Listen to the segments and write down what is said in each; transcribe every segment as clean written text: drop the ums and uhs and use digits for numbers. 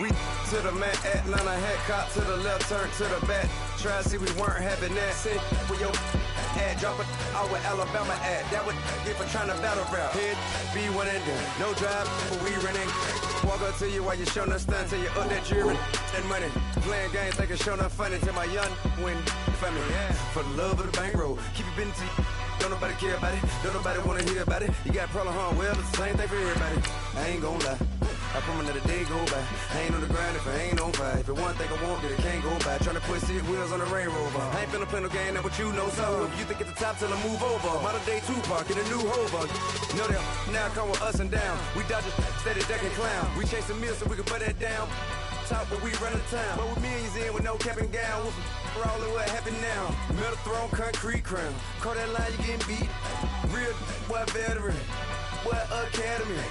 We to the man, Atlanta head cop to the left, turn to the back. Try to see we weren't having that. Sit with your ad, drop it out with Alabama ad. That would get for trying to battle rap. Head be one and done. No drive, but we running. Walk up to you while you're showing us stun till you up that jewelry and money. Playing games like it's showing up funny till my young win for me. For the love of the bankroll, keep it business. Don't nobody care about it. Don't nobody wanna hear about it. You got problem, huh? Well, it's the same thing for everybody. I ain't gon' lie. I promise that a day go by. I ain't on the grind if I ain't on fire. If it one thing I want, then it can't go by. Tryna put 6 wheels on the Range Rover. I ain't finna play no game, that what you know. So if you think at the top till I move over. Modern day Tupac in a new Hova. Know that now come with us and down. We dodge it, steady duck and clown. We chasing meals so we can put that down. Top, but we run the town. But with millions in with no cap and gown. We're all in what happened now. Metal throne, concrete crown. Call that line, you getting beat. Real boy veteran. Boy academy.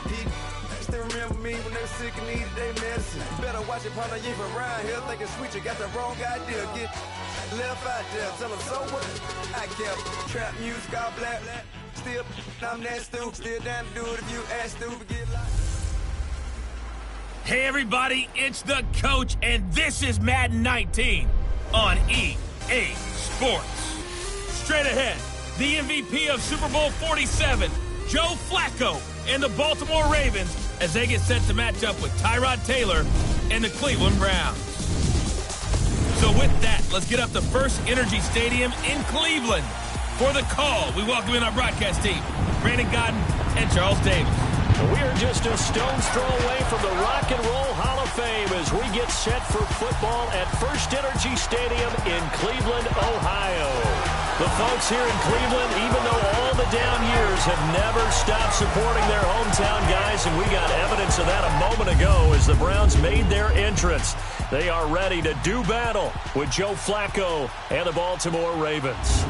Still remember me when they were sick and needed their medicine. Better watch it, partner, you ain't from around here. Thinking sweet, you got the wrong idea. Get left out there. Tell them so what? I kept trap music, all black. Still, I'm that stupid. Still down to do it if you ask stupid. Get locked. Hey everybody, it's the coach, and this is Madden 19 on EA Sports. Straight ahead, the MVP of Super Bowl 47, Joe Flacco, and the Baltimore Ravens as they get set to match up with Tyrod Taylor and the Cleveland Browns. So with that, let's get up to First Energy Stadium in Cleveland. For the call, we welcome in our broadcast team, Brandon Godden and Charles Davis. We are just a stone's throw away from the Rock and Roll Hall of Fame as we get set for football at First Energy Stadium in Cleveland, Ohio. The folks here in Cleveland, even though all the down years, have never stopped supporting their hometown guys, and we got evidence of that a moment ago as the Browns made their entrance. They are ready to do battle with Joe Flacco and the Baltimore Ravens.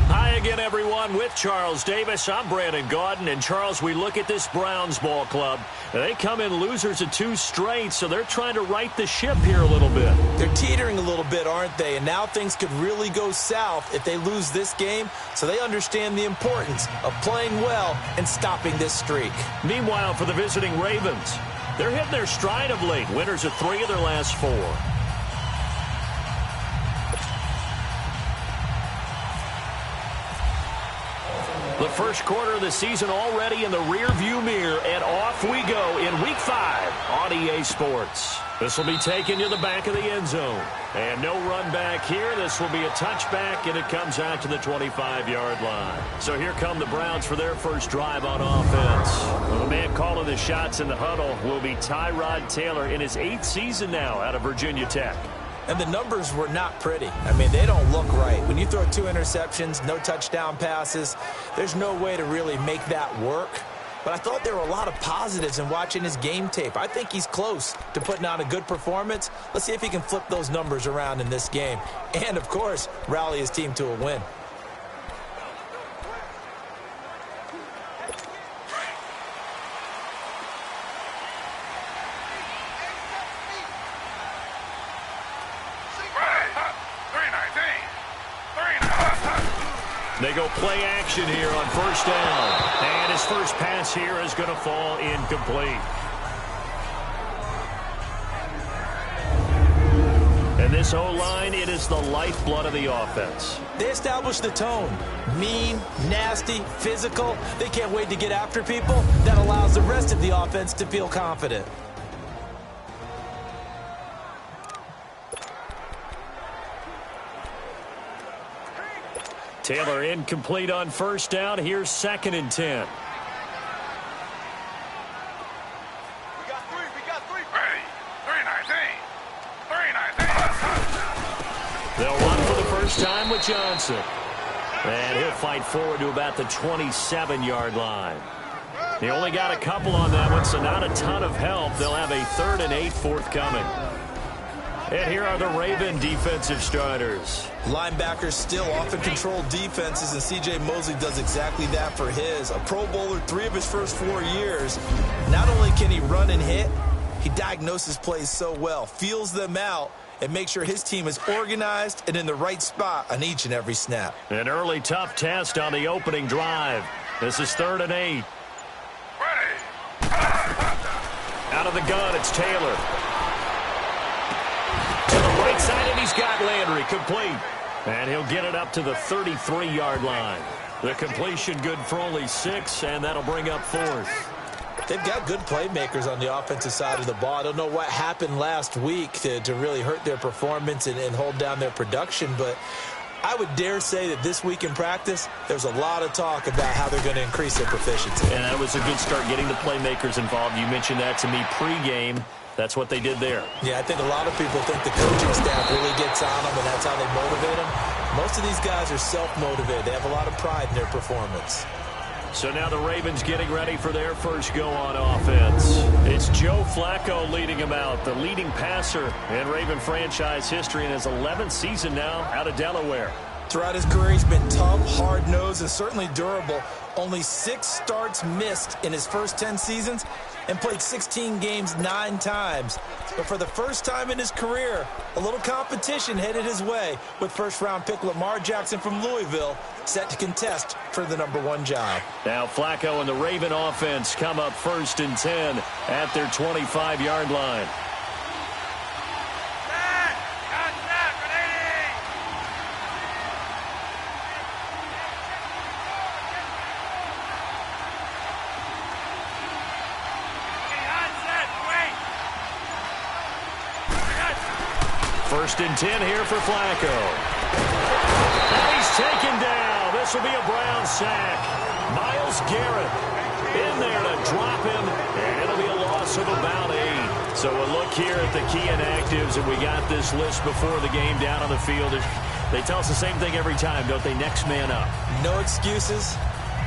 Hi again, everyone, with Charles Davis. I'm Brandon Gaudin. And, Charles, we look at this Browns ball club. They come in losers of 2 straight, so they're trying to right the ship here a little bit. They're teetering a little bit, aren't they? And now things could really go south if they lose this game, so they understand the importance of playing well and stopping this streak. Meanwhile, for the visiting Ravens, they're hitting their stride of late. Winners of 3 of their last 4. The first quarter of the season already in the rearview mirror, and off we go in Week 5 on EA Sports. This will be taken to the back of the end zone. And no run back here. This will be a touchback, and it comes out to the 25-yard line. So here come the Browns for their first drive on offense. Well, the man calling the shots in the huddle will be Tyrod Taylor in his 8th season now out of Virginia Tech. And the numbers were not pretty. I mean, they don't look right. When you throw 2 interceptions, no touchdown passes, there's no way to really make that work. But I thought there were a lot of positives in watching his game tape. I think he's close to putting on a good performance. Let's see if he can flip those numbers around in this game. And, of course, rally his team to a win. They go play action here on first down. And his first pass here is going to fall incomplete. And this O-line, it is the lifeblood of the offense. They establish the tone. Mean, nasty, physical. They can't wait to get after people. That allows the rest of the offense to feel confident. Taylor incomplete on first down. Here's 2nd and 10. We got three. Ready. 3-19. They'll run for the first time with Johnson. And he'll fight forward to about the 27-yard line. He only got a couple on that one, so not a ton of help. They'll have a 3rd and 8 forthcoming. And here are the Raven defensive starters. Linebackers still often control defenses, and C.J. Mosley does exactly that for his. A Pro Bowler 3 of his first 4 years. Not only can he run and hit, he diagnoses plays so well, feels them out, and makes sure his team is organized and in the right spot on each and every snap. An early tough test on the opening drive. This is 3rd and 8. Out of the gun, it's Taylor. To the right side, and he's got Landry complete. And he'll get it up to the 33-yard line. The completion good for only 6, and that'll bring up 4th. They've got good playmakers on the offensive side of the ball. I don't know what happened last week to really hurt their performance and hold down their production, but I would dare say that this week in practice, there's a lot of talk about how they're going to increase their proficiency. And that was a good start getting the playmakers involved. You mentioned that to me pregame. That's what they did there. Yeah, I think a lot of people think the coaching staff really gets on them, and that's how they motivate them. Most of these guys are self-motivated. They have a lot of pride in their performance. So now the Ravens getting ready for their first go on offense. It's Joe Flacco leading them out, the leading passer in Raven franchise history in his 11th season now out of Delaware. Throughout his career, he's been tough, hard-nosed, and certainly durable. Only 6 starts missed in his first 10 seasons and played 16 games 9 times. But for the first time in his career, a little competition headed his way with first-round pick Lamar Jackson from Louisville set to contest for the #1 job. Now Flacco and the Raven offense come up 1st and 10 at their 25-yard line. First and 10 here for Flacco. And he's taken down. This will be a Brown sack. Myles Garrett in there to drop him, and it'll be a loss of about 8. So a look here at the key inactives, and we got this list before the game down on the field. They tell us the same thing every time, don't they? Next man up. No excuses.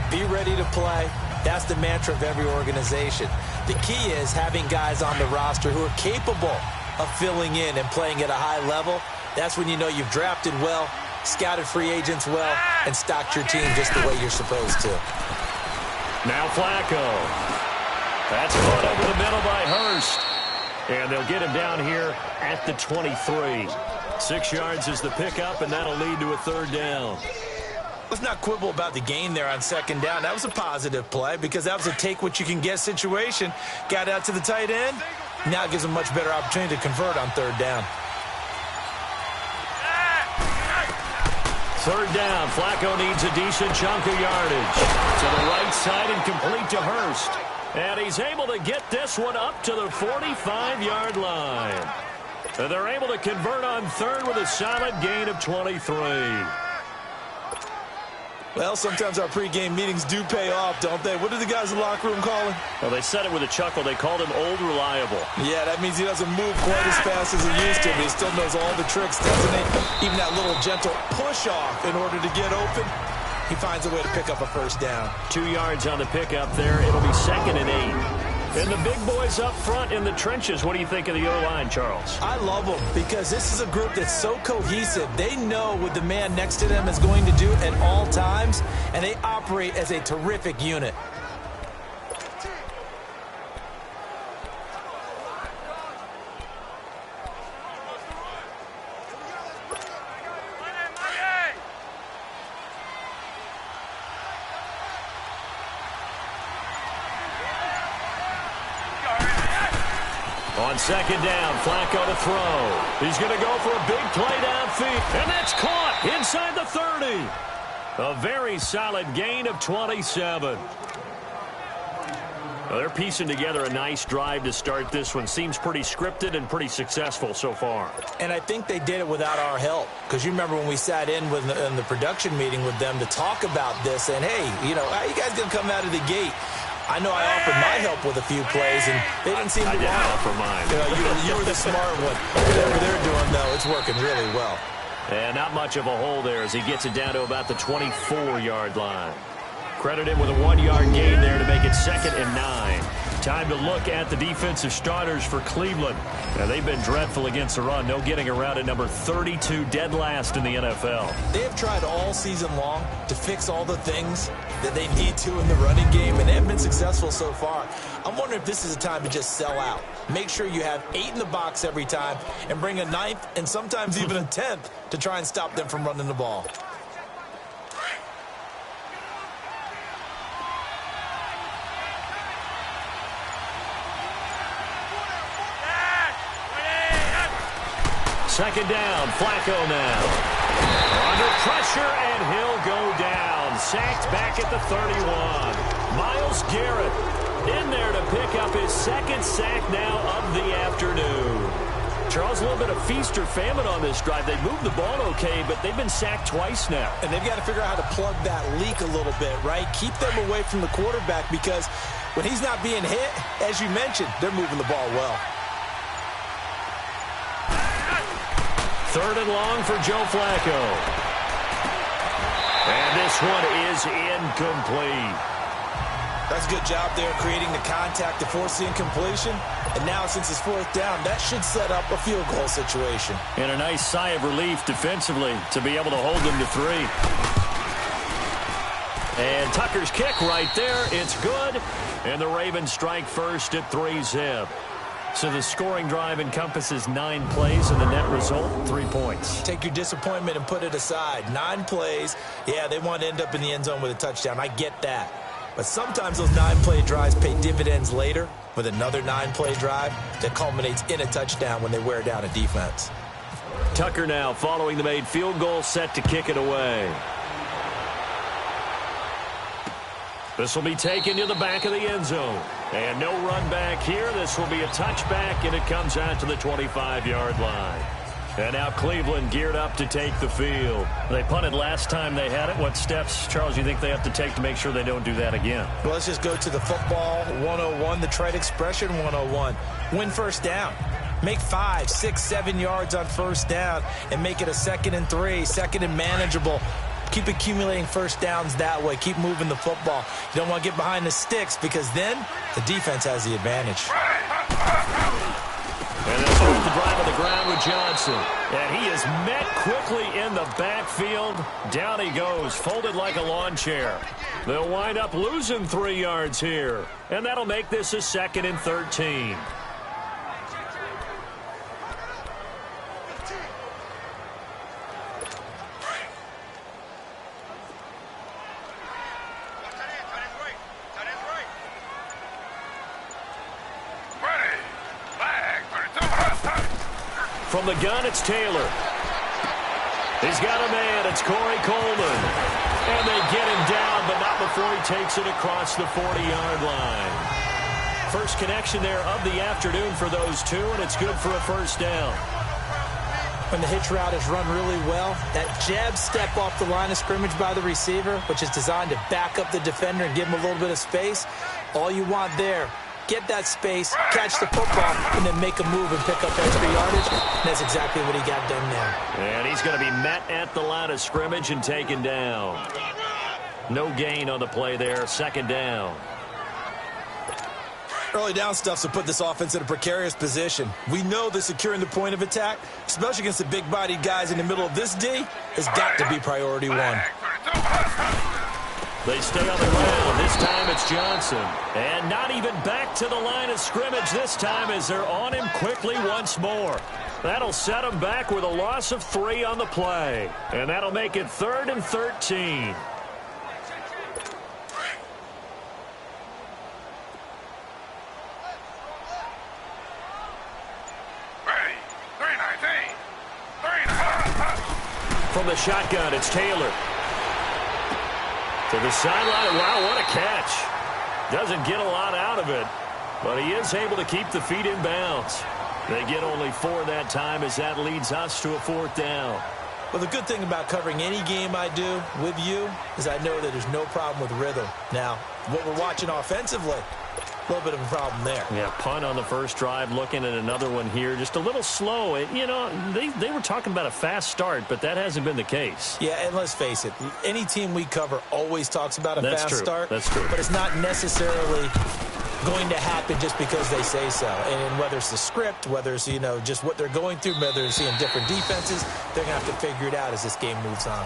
Be ready to play. That's the mantra of every organization. The key is having guys on the roster who are capable of filling in and playing at a high level. That's when you know you've drafted well, scouted free agents well, and stocked your team just the way you're supposed to. Now Flacco. That's put over the middle by Hurst. And they'll get him down here at the 23. 6 yards is the pickup, and that'll lead to a 3rd down. Let's not quibble about the gain there on 2nd down. That was a positive play because that was a take-what-you-can-get situation. Got out to the tight end. Now it gives them a much better opportunity to convert on 3rd down. 3rd down. Flacco needs a decent chunk of yardage. To the right side and complete to Hurst. And he's able to get this one up to the 45-yard line. And they're able to convert on 3rd with a solid gain of 23. Well, sometimes our pregame meetings do pay off, don't they? What do the guys in the locker room call him? Well, they said it with a chuckle. They called him Old Reliable. Yeah, that means he doesn't move quite as fast as he used to, but he still knows all the tricks, doesn't he? Even that little gentle push-off in order to get open. He finds a way to pick up a 1st down. 2 yards on the pickup there. It'll be 2nd and 8. And the big boys up front in the trenches. What do you think of the O-line, Charles? I love them because this is a group that's so cohesive. They know what the man next to them is going to do at all times, and they operate as a terrific unit. On 2nd down, Flacco to throw. He's going to go for a big play downfield. And that's caught inside the 30. A very solid gain of 27. Well, they're piecing together a nice drive to start this one. Seems pretty scripted and pretty successful so far. And I think they did it without our help. Because you remember when we sat in the production meeting with them to talk about this. And, hey, how you guys going to come out of the gate? I know I offered my help with a few plays, and they didn't seem to want it. I didn't offer mine. You were the smart one. Whatever they're doing, though, it's working really well. And not much of a hole there as he gets it down to about the 24-yard line. Credit him with a 1-yard gain there to make it 2nd and 9. Time to look at the defensive starters for Cleveland. Now, they've been dreadful against the run. No getting around at number 32, dead last in the NFL. They have tried all season long to fix all the things that they need to in the running game, and they have been successful so far. I'm wondering if this is a time to just sell out. Make sure you have 8 in the box every time and bring a 9th and sometimes even a 10th to try and stop them from running the ball. Second down, Flacco now. Under pressure, and he'll go down. Sacked back at the 31. Myles Garrett in there to pick up his second sack now of the afternoon. Charles, a little bit of feast or famine on this drive. They moved the ball okay, but they've been sacked twice now. And they've got to figure out how to plug that leak a little bit, right? Keep them away from the quarterback because when he's not being hit, as you mentioned, they're moving the ball well. Third and long for Joe Flacco. And this one is incomplete. That's a good job there creating the contact to force the incompletion. And now since it's fourth down, that should set up a field goal situation. And a nice sigh of relief defensively to be able to hold them to 3. And Tucker's kick right there. It's good. And the Ravens strike first at 3-zip. So the scoring drive encompasses 9 plays, and the net result, 3 points. Take your disappointment and put it aside. 9 plays. Yeah, they want to end up in the end zone with a touchdown. I get that. But sometimes those 9-play drives pay dividends later with another 9-play drive that culminates in a touchdown when they wear down a defense. Tucker now following the made field goal, set to kick it away. This will be taken to the back of the end zone. And no run back here. This will be a touchback, and it comes out to the 25-yard line. And now Cleveland geared up to take the field. They punted last time they had it. What steps, Charles, you think they have to take to make sure they don't do that again? Well, let's just go to the football 101, the trite expression 101. Win first down. Make 5, 6, 7 yards on first down and make it a 2nd and 3, 2nd and manageable. Keep accumulating first downs that way. Keep moving the football. You don't want to get behind the sticks because then the defense has the advantage. And they'll start the drive on the ground with Johnson. And he is met quickly in the backfield. Down he goes, folded like a lawn chair. They'll wind up losing 3 yards here. And that'll make this a 2nd and 13. From the gun, it's Taylor. He's got a man. It's Corey Coleman. And they get him down, but not before he takes it across the 40-yard line. First connection there of the afternoon for those two, and it's good for a first down. When the hitch route is run really well, that jab step off the line of scrimmage by the receiver, which is designed to back up the defender and give him a little bit of space, all you want there. Get that space, catch the football, and then make a move and pick up extra yardage. And that's exactly what he got done there. And he's going to be met at the line of scrimmage and taken down. No gain on the play there. 2nd down. Early down stuff to put this offense in a precarious position. We know that securing the point of attack, especially against the big-bodied guys in the middle of this D, has got to be priority 1. They stay on the ground. This time it's Johnson. And not even back to the line of scrimmage this time as they're on him quickly once more. That'll set him back with a loss of 3 on the play. And that'll make it 3rd and 13. From the shotgun, it's Taylor. To the sideline. Wow, what a catch. Doesn't get a lot out of it, but he is able to keep the feet in bounds. They get only 4 that time as that leads us to a 4th down. Well, the good thing about covering any game I do with you is I know that there's no problem with rhythm. Now, what we're watching offensively, a little bit of a problem there. Yeah, punt on the first drive, looking at another one here. Just a little slow. You know, they were talking about a fast start, but that hasn't been the case. Yeah, and let's face it, any team we cover always talks about a fast start. That's true. But it's not necessarily going to happen just because they say so. And whether it's the script, whether it's, you know, just what they're going through, whether they're seeing different defenses, they're going to have to figure it out as this game moves on.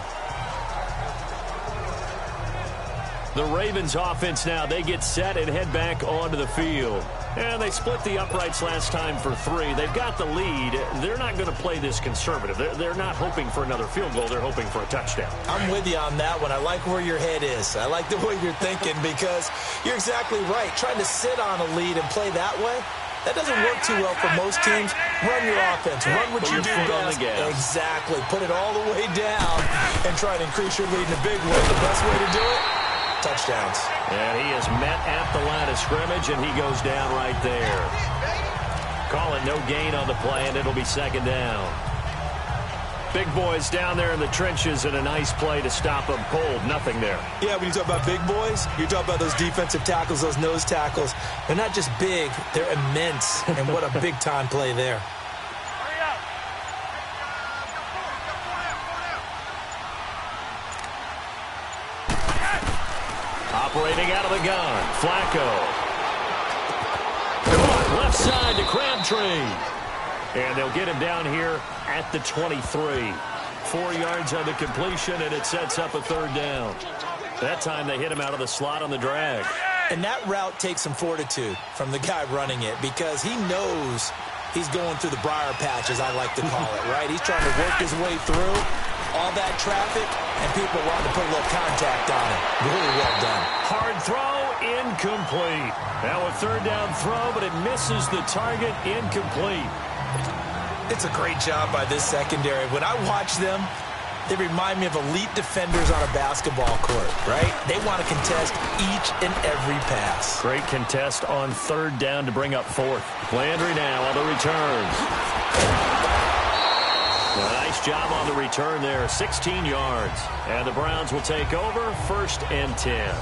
The Ravens offense now, they get set and head back onto the field. And they split the uprights last time for 3. They've got the lead. They're not going to play this conservative. They're not hoping for another field goal. They're hoping for a touchdown. I'm with you on that one. I like where your head is. I like the way you're thinking because you're exactly right. Trying to sit on a lead and play that way, That doesn't work too well for most teams. Run your offense. Run what you do best. Exactly. Put it all the way down and try to increase your lead in a big way. The best way to do it, touchdowns. And he is met at the line of scrimmage, and he goes down right there. Call it no gain on the play, and it'll be second down. Big boys down there in the trenches, and a nice play to stop them cold. Nothing there. Yeah, when you talk about big boys, you talk about those defensive tackles, those nose tackles. They're not just big, they're immense. And what a big-time play there. Operating out of the gun, Flacco. Left side to Crabtree. And they'll get him down here at the 23. 4 yards on the completion, and it sets up a third down. That time they hit him out of the slot on the drag. And that route takes some fortitude from the guy running it because he knows he's going through the briar patch, as I like to call it, right? He's trying to work his way through all that traffic, and people want to put a little contact on it. Really well done. Hard throw, incomplete. Now a third down throw, but it misses the target, incomplete. It's a great job by this secondary. When I watch them, they remind me of elite defenders on a basketball court, right? They want to contest each and every pass. Great contest on third down to bring up fourth. Landry now on the return. Nice job on the return there, 16 yards. And the Browns will take over, 1st and 10.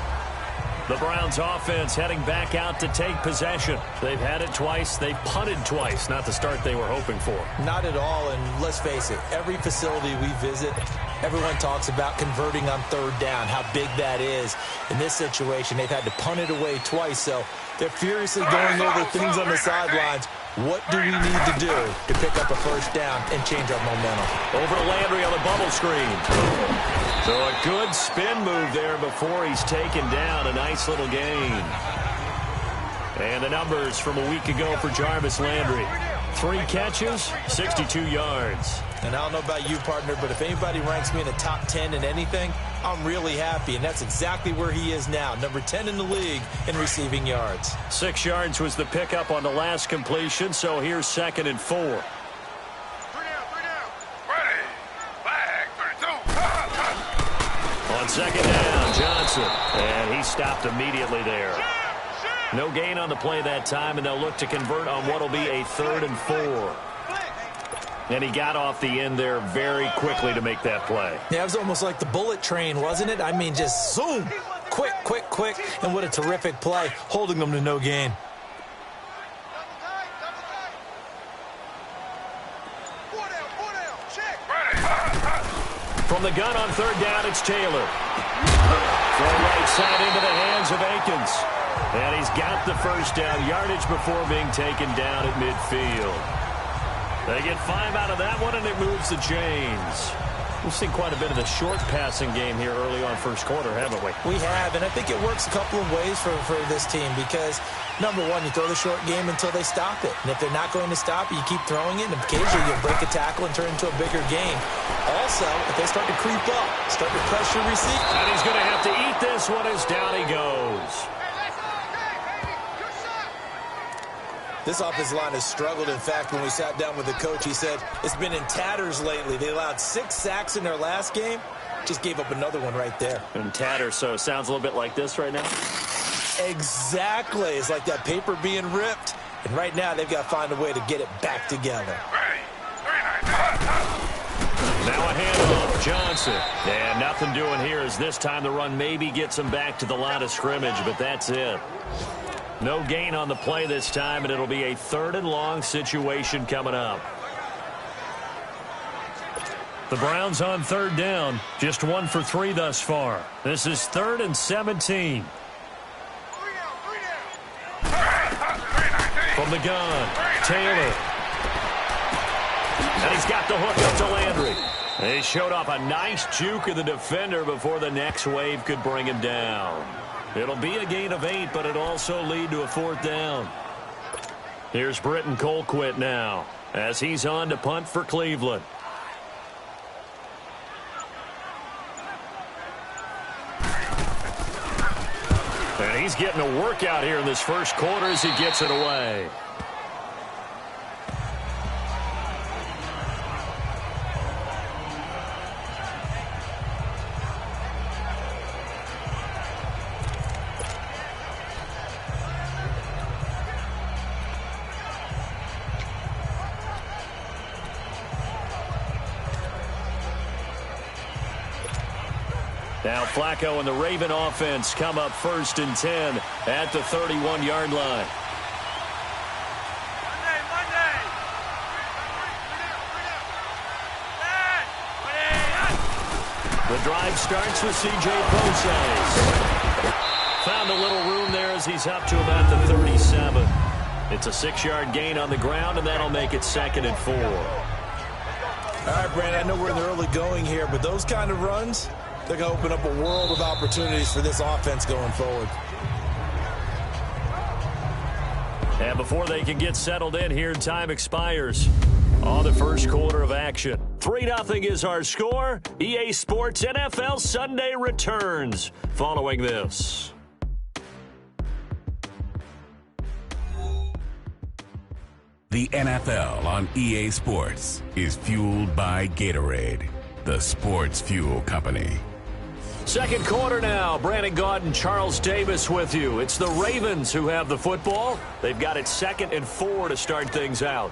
The Browns offense heading back out to take possession. They've had it twice. They've punted twice. Not the start they were hoping for. Not at all, and let's face it, every facility we visit, everyone talks about converting on third down, how big that is. In this situation, they've had to punt it away twice, so they're furiously going over things on the sidelines. What do we need to do to pick up a first down and change our momentum? Over to Landry on the bubble screen. So a good spin move there before he's taken down. A nice little gain. And the numbers from a week ago for Jarvis Landry. 3 catches, 62 yards. And I don't know about you, partner, but if anybody ranks me in the top 10 in anything, I'm really happy, and that's exactly where he is now, number 10 in the league in receiving yards. 6 yards was the pickup on the last completion, so here's 2nd and 4. 3 down. Ready. Flag, 32. On 2nd down, Johnson. And he stopped immediately there. No gain on the play that time, and they'll look to convert on what will be a 3rd and 4. And he got off the end there very quickly to make that play. Yeah, it was almost like the bullet train, wasn't it? I mean, just zoom. Quick, quick, quick. And what a terrific play, holding them to no gain. From the gun on 3rd down, it's Taylor. From right side into the hands of Akins. And he's got the first down, yardage before being taken down at midfield. They get 5 out of that one, and it moves the chains. We've seen quite a bit of the short passing game here early on first quarter, haven't we? We have, and I think it works a couple of ways for this team because, number one, you throw the short game until they stop it. And if they're not going to stop it, you keep throwing it, and occasionally you'll break a tackle and turn it into a bigger game. Also, if they start to creep up, start to pressure receive. And he's going to have to eat this one as down he goes. This offensive line has struggled. In fact, when we sat down with the coach, he said it's been in tatters lately. They allowed 6 sacks in their last game. Just gave up another one right there. In tatters, so it sounds a little bit like this right now? Exactly. It's like that paper being ripped. And right now, they've got to find a way to get it back together. Now a handoff, Johnson. And nothing doing here as this time the run maybe gets him back to the line of scrimmage, but that's it. No gain on the play this time, and it'll be a 3rd and long situation coming up. The Browns on 3rd down, just 1 for 3 thus far. This is 3rd and 17. From the gun, Taylor. And he's got the hook up to Landry. He showed off a nice juke of the defender before the next wave could bring him down. It'll be a gain of 8, but it'll also lead to a 4th down. Here's Britton Colquitt now as he's on to punt for Cleveland. And he's getting a workout here in this first quarter as he gets it away. Now Flacco and the Raven offense come up 1st and 10 at the 31-yard line. The drive starts with C.J. Bosa's. Found a little room there as he's up to about the 37. It's a 6-yard gain on the ground, and that'll make it 2nd and 4. All right, Brandon, I know we're in the early going here, but those kind of runs, they're going to open up a world of opportunities for this offense going forward. And before they can get settled in here, time expires on the first quarter of action. 3-0 is our score. EA Sports NFL Sunday returns following this. The NFL on EA Sports is fueled by Gatorade, the sports fuel company. Second quarter now. Brandon Gaudin and Charles Davis with you. It's the Ravens who have the football. They've got it 2nd and 4 to start things out.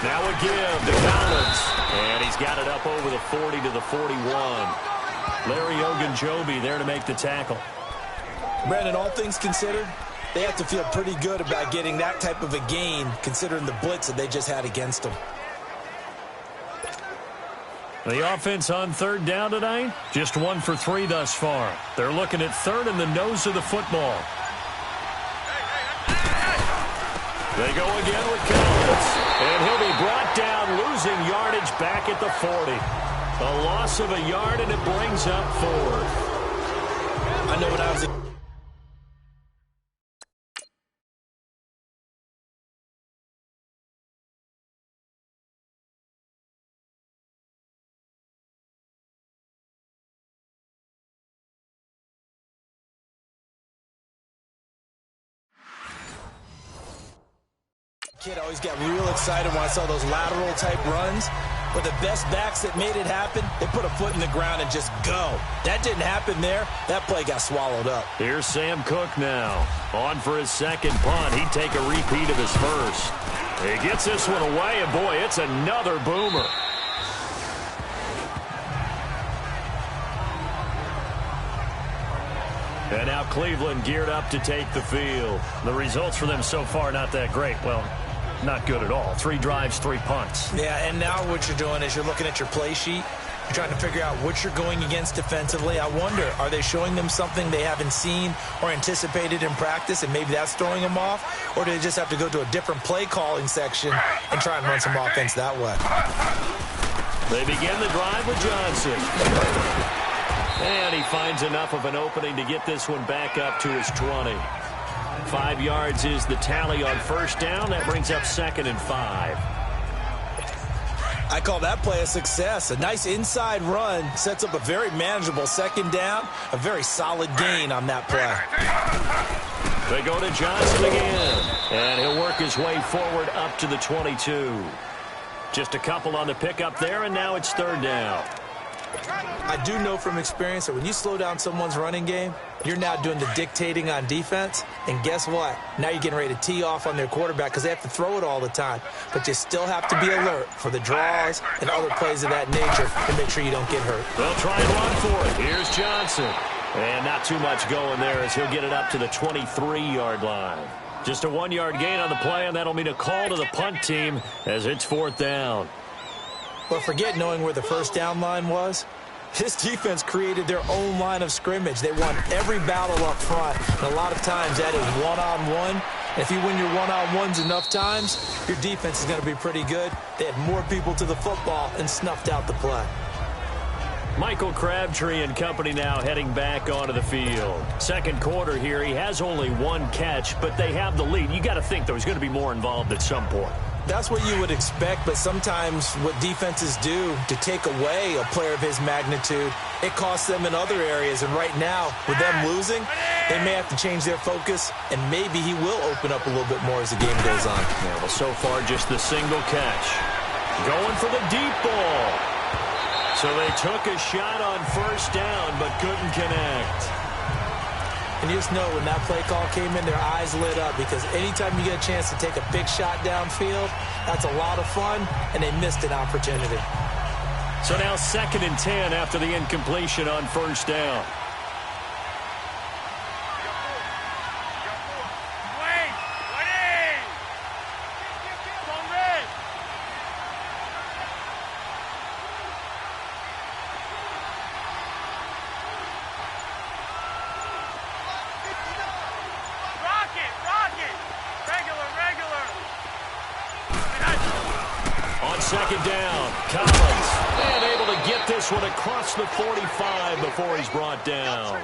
Now a give to Collins. And he's got it up over the 40 to the 41. Larry Ogunjobi there to make the tackle. Brandon, all things considered, they have to feel pretty good about getting that type of a gain, considering the blitz that they just had against them. The offense on 3rd down tonight, just 1 for 3 thus far. They're looking at 3rd and the nose of the football. They go again with Collins. And he'll be brought down, losing yardage back at the 40. A loss of a yard, and it brings up 4th. I know when I was kid, I always got real excited when I saw those lateral type runs. But the best backs that made it happen, they put a foot in the ground and just go. That didn't happen there. That play got swallowed up. Here's Sam Cook now. On for his 2nd punt. He'd take a repeat of his 1st. He gets this one away, and boy, it's another boomer. And now Cleveland geared up to take the field. The results for them so far not that great. Well, not good at all. 3 drives, 3 punts. Yeah, and now what you're doing is you're looking at your play sheet. You're trying to figure out what you're going against defensively. I wonder, are they showing them something they haven't seen or anticipated in practice, and maybe that's throwing them off? Or do they just have to go to a different play calling section and try and run some offense that way? They begin the drive with Johnson. And he finds enough of an opening to get this one back up to his 20. 5 yards is the tally on 1st down. That brings up 2nd and 5. I call that play a success. A nice inside run sets up a very manageable 2nd down. A very solid gain on that play. They go to Johnson again. And he'll work his way forward up to the 22. Just a couple on the pickup there, and now it's 3rd down. I do know from experience that when you slow down someone's running game, you're now doing the dictating on defense. And guess what? Now you're getting ready to tee off on their quarterback because they have to throw it all the time. But you still have to be alert for the draws and other plays of that nature to make sure you don't get hurt. They'll try and run for it. Here's Johnson. And not too much going there as he'll get it up to the 23-yard line. Just a 1-yard gain on the play, and that'll mean a call to the punt team as it's 4th down. But forget knowing where the 1st down line was. This defense created their own line of scrimmage. They won every battle up front, and a lot of times that is one-on-one. If you win your one-on-ones enough times, your defense is going to be pretty good. They had more people to the football and snuffed out the play. Michael Crabtree and company now heading back onto the field. 2nd quarter here. He has only 1 catch, but they have the lead. You got to think there's going to be more involved at some point. That's what you would expect, but sometimes what defenses do to take away a player of his magnitude, it costs them in other areas. And right now, with them losing, they may have to change their focus, and maybe he will open up a little bit more as the game goes on. Yeah, well, so far, just the single catch. Going for the deep ball. So they took a shot on first down, but couldn't connect. And you just know when that play call came in, their eyes lit up, because anytime you get a chance to take a big shot downfield, that's a lot of fun, and they missed an opportunity. So now 2nd and 10 after the incompletion on first down. Second down, Collins, and able to get this one across the 45 before he's brought down.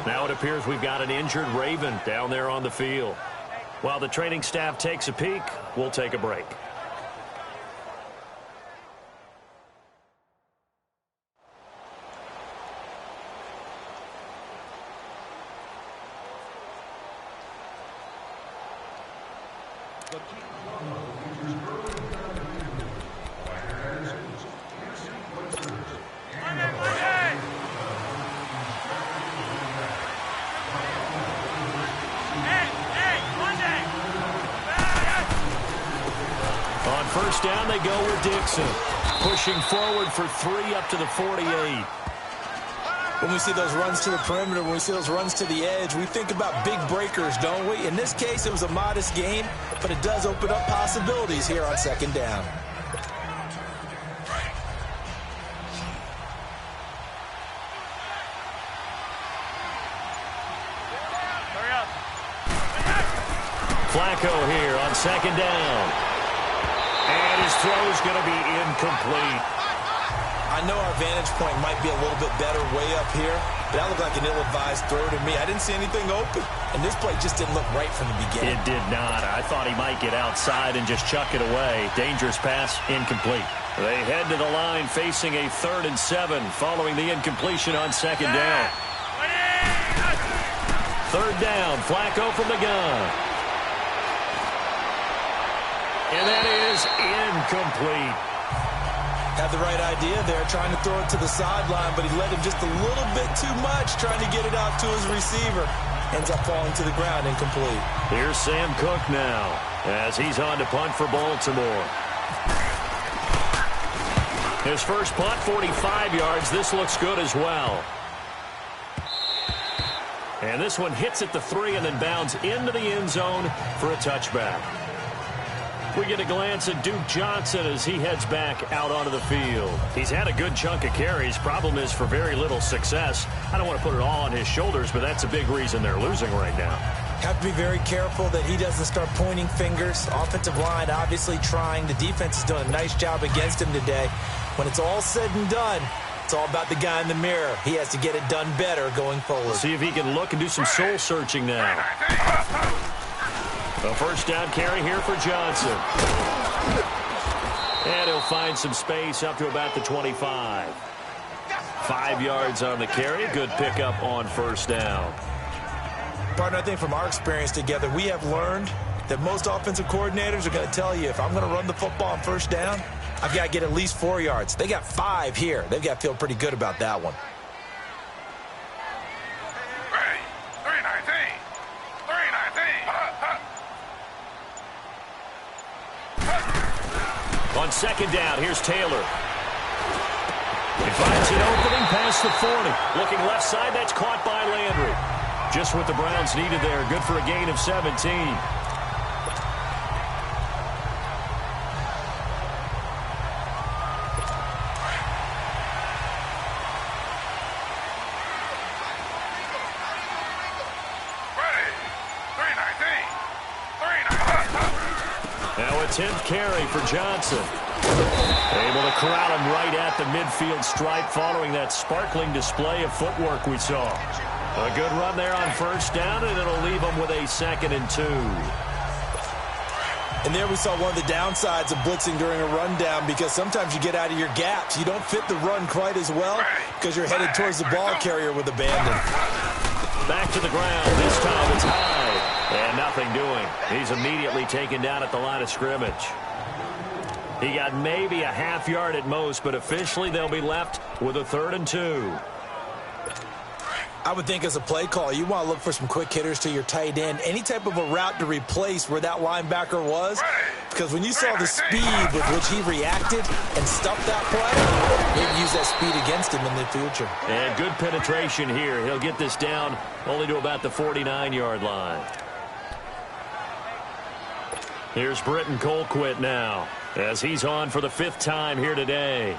Now it appears we've got an injured Raven down there on the field. While the training staff takes a peek, we'll take a break. First down, they go with Dixon. Pushing forward for 3 up to the 48. When we see those runs to the perimeter, when we see those runs to the edge, we think about big breakers, don't we? In this case, it was a modest gain, but it does open up possibilities here on 2nd down. Flacco here on 2nd down. And his throw is going to be incomplete. I know our vantage point might be a little bit better way up here, but that looked like an ill-advised throw to me. I didn't see anything open, and this play just didn't look right from the beginning. It did not. I thought he might get outside and just chuck it away. Dangerous pass, incomplete. They head to the line facing a 3rd and 7 following the incompletion on 2nd down. 3rd down, Flacco from the gun. And that is incomplete. Had the right idea there, trying to throw it to the sideline, but he led him just a little bit too much, trying to get it out to his receiver. Ends up falling to the ground, incomplete. Here's Sam Cook now, as he's on to punt for Baltimore. His first punt, 45 yards. This looks good as well. And this one hits at the 3 and then bounds into the end zone for a touchback. We get a glance at Duke Johnson as he heads back out onto the field. He's had a good chunk of carries. Problem is for very little success. I don't want to put it all on his shoulders, but that's a big reason they're losing right now. Have to be very careful that he doesn't start pointing fingers. Offensive line obviously trying. The defense is doing a nice job against him today. When it's all said and done, it's all about the guy in the mirror. He has to get it done better going forward. We'll see if he can look and do some soul searching now. A first down carry here for Johnson. And he'll find some space up to about the 25. 5 yards on the carry. Good pickup on first down. Partner, I think from our experience together, we have learned that most offensive coordinators are going to tell you, if I'm going to run the football on first down, I've got to get at least 4 yards. They got 5 here. They've got to feel pretty good about that one. On 2nd down, here's Taylor. He finds an opening past the 40. Looking left side, that's caught by Landry. Just what the Browns needed there. Good for a gain of 17. Now a 10th carry for Johnson. Able to corral him right at the midfield stripe following that sparkling display of footwork we saw. A good run there on first down, and it'll leave him with a 2nd and 2. And there we saw one of the downsides of blitzing during a rundown, because sometimes you get out of your gaps. You don't fit the run quite as well because you're headed towards the ball carrier with abandon. Back to the ground. This time it's high. And nothing doing. He's immediately taken down at the line of scrimmage. He got maybe a half yard at most, but officially they'll be left with a 3rd and 2. I would think as a play call, you want to look for some quick hitters to your tight end. Any type of a route to replace where that linebacker was. Because when you saw the speed with which he reacted and stuffed that play, maybe use that speed against him in the future. And good penetration here. He'll get this down only to about the 49-yard line. Here's Britton Colquitt now as he's on for the 5th time here today.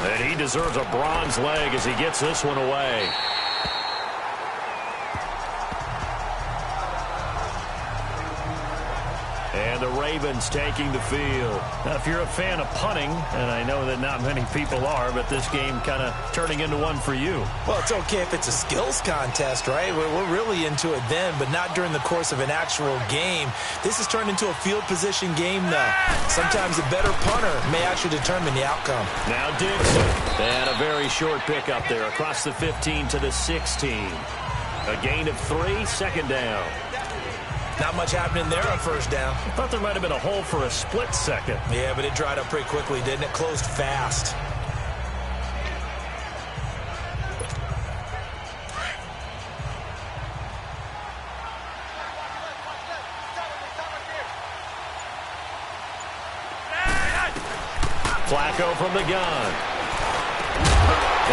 And he deserves a bronze leg as he gets this one away. And the Ravens taking the field. Now, if you're a fan of punting, and I know that not many people are, but this game kind of turning into one for you. Well, it's okay if it's a skills contest, right? We're really into it then, but not during the course of an actual game. This has turned into a field position game now. Sometimes a better punter may actually determine the outcome. Now Dixon. And a very short pickup there across the 15 to the 16. A gain of 3, 2nd down. Not much happening there on 1st down. I thought there might have been a hole for a split second. Yeah, but it dried up pretty quickly, didn't it? Closed fast. Flacco from the gun.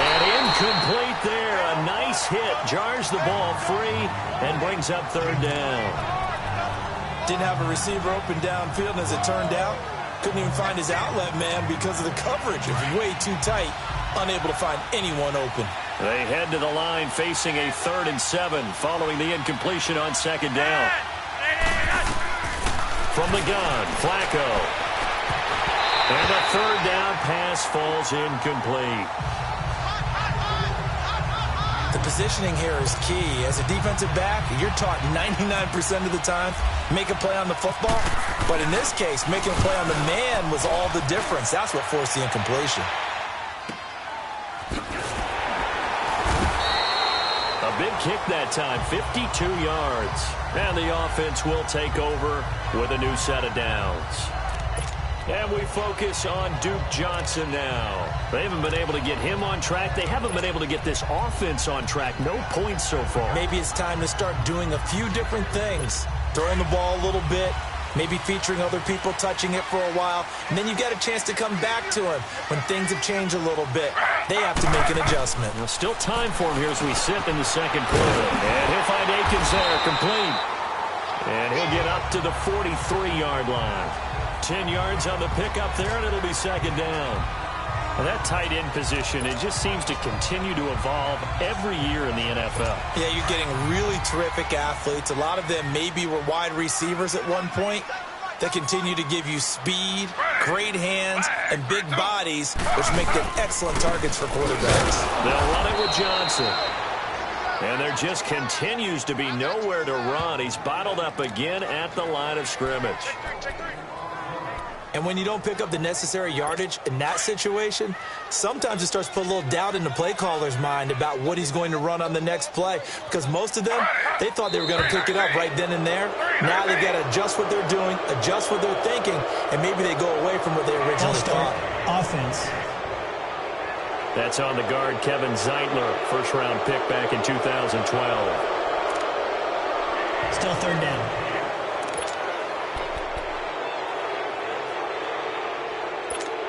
And incomplete there. A nice hit. Jars the ball free and brings up 3rd down. Didn't have a receiver open downfield, and as it turned out, couldn't even find his outlet man because of the coverage. It was way too tight, unable to find anyone open. They head to the line facing a 3rd and 7 following the incompletion on 2nd down. From the gun, Flacco. And the 3rd down pass falls incomplete. The positioning here is key. As a defensive back, you're taught 99% of the time, make a play on the football. But in this case, making a play on the man was all the difference. That's what forced the incompletion. A big kick that time, 52 yards. And the offense will take over with a new set of downs. And we focus on Duke Johnson now. They haven't been able to get him on track. They haven't been able to get this offense on track. No points so far. Maybe it's time to start doing a few different things. Throwing the ball a little bit, maybe featuring other people touching it for a while, and then you've got a chance to come back to him when things have changed a little bit. They have to make an adjustment. Well, still time for him here as we sit in the 2nd quarter. And he'll find Akins there, complete. And he'll get up to the 43-yard line. 10 yards on the pickup there, and it'll be 2nd down. Well, that tight end position, it just seems to continue to evolve every year in the NFL. Yeah, you're getting really terrific athletes. A lot of them maybe were wide receivers at one point. They continue to give you speed, great hands, and big bodies, which make them excellent targets for quarterbacks. They'll run it with Johnson. And there just continues to be nowhere to run. He's bottled up again at the line of scrimmage. And when you don't pick up the necessary yardage in that situation, sometimes it starts to put a little doubt in the play caller's mind about what he's going to run on the next play. Because most of them, they thought they were going to pick it up right then and there. Now they've got to adjust what they're doing, adjust what they're thinking, and maybe they go away from what they originally thought. Offense. That's on the guard, Kevin Zeitler, first-round pick back in 2012. Still 3rd down.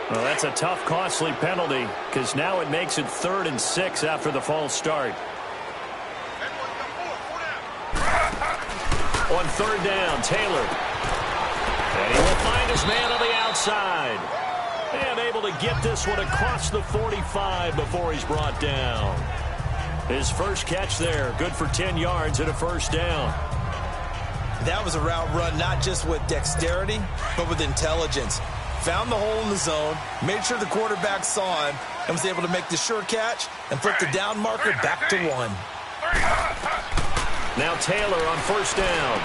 Well, that's a tough, costly penalty because now it makes it 3rd and 6 after the false start. On 3rd down, Taylor. And he will find his man on the outside. And able to get this one across the 45 before he's brought down. His first catch there, good for 10 yards and a 1st down. That was a route run not just with dexterity, but with intelligence. Found the hole in the zone, made sure the quarterback saw him, and was able to make the sure catch and put the down marker back to 1. Now Taylor on 1st down.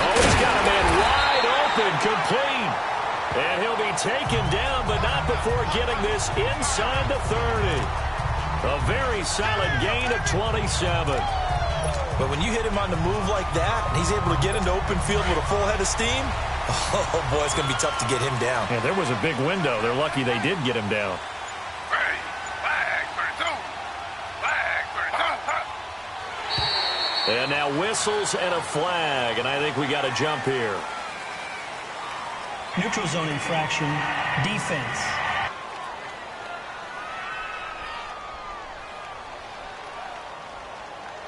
Oh, he's got a man wide open, complete. And he'll be taken down, but not before getting this inside the 30. A very solid gain of 27. But when you hit him on the move like that, and he's able to get into open field with a full head of steam, oh, boy, it's going to be tough to get him down. Yeah, there was a big window. They're lucky they did get him down. Ready. Flag for two. Flag for two. And now whistles and a flag, and I think we got a jump here. Neutral zone infraction, defense.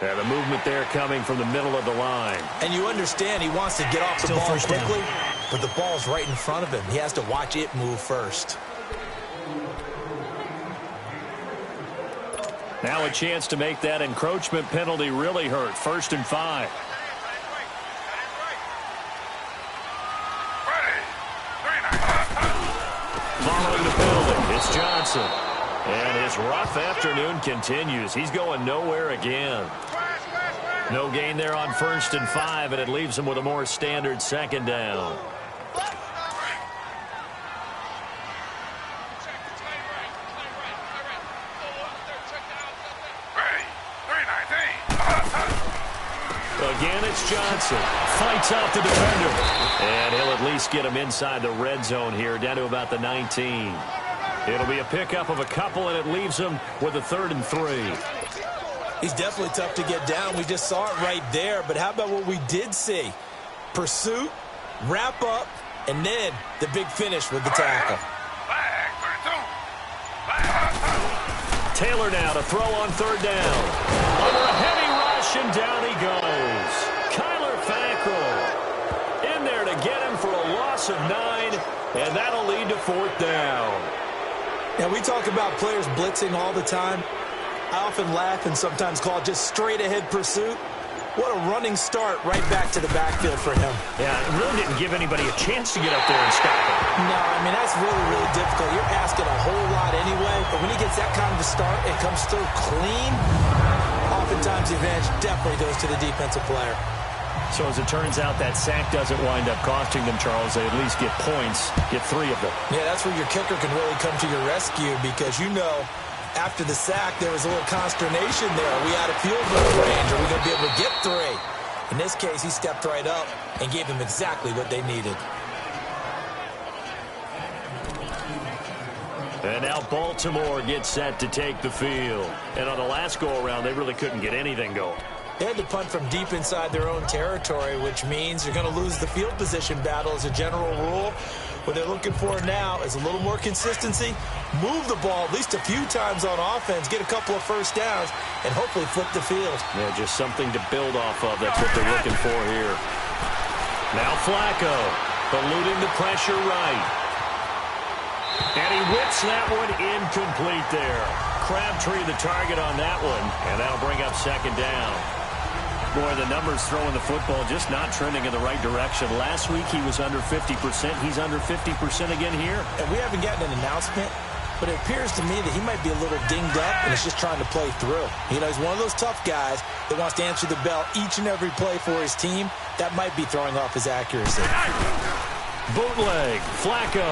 And the movement there coming from the middle of the line. And you understand he wants to get off the ball quickly, but the ball's right in front of him. He has to watch it move first. Now a chance to make that encroachment penalty really hurt. 1st and 5. Following the penalty, it's Johnson. And his rough afternoon continues. He's going nowhere again. No gain there on 1st and 5, and it leaves him with a more standard 2nd down. Again, it's Johnson. Fights out the defender. And he'll at least get him inside the red zone here, down to about the 19. It'll be a pickup of a couple, and it leaves him with a 3rd and 3. He's definitely tough to get down. We just saw it right there. But how about what we did see? Pursuit, wrap up, and then the big finish with the tackle. Taylor now to throw on 3rd down. Under a heavy rush, and down he goes. Kyler Fackrell in there to get him for a loss of 9, and that'll lead to 4th down. Now, we talk about players blitzing all the time. I often laugh and sometimes call it just straight-ahead pursuit. What a running start right back to the backfield for him. Yeah, it really didn't give anybody a chance to get up there and stop him. No, I mean, that's really, really difficult. You're asking a whole lot anyway, but when he gets that kind of a start and comes through clean, oftentimes the advantage definitely goes to the defensive player. So as it turns out, that sack doesn't wind up costing them, Charles. They at least get points, get 3 of them. Yeah, that's where your kicker can really come to your rescue because, you know, after the sack, there was a little consternation there. Are we out of field goal range? Are we going to be able to get 3? In this case, he stepped right up and gave them exactly what they needed. And now Baltimore gets set to take the field. And on the last go-around, they really couldn't get anything going. They had to punt from deep inside their own territory, which means you're going to lose the field position battle as a general rule. What they're looking for now is a little more consistency, move the ball at least a few times on offense, get a couple of 1st downs, and hopefully flip the field. Yeah, just something to build off of. That's what they're looking for here. Now Flacco, eluding the pressure right. And he whips that one incomplete there. Crabtree the target on that one, and that'll bring up 2nd down. Boy, the numbers throwing the football just not trending in the right direction. Last week he was under 50%. He's under 50% again here. And we haven't gotten an announcement, but it appears to me that he might be a little dinged up and is just trying to play through. You know, he's one of those tough guys that wants to answer the bell each and every play for his team. That might be throwing off his accuracy. Bootleg, Flacco.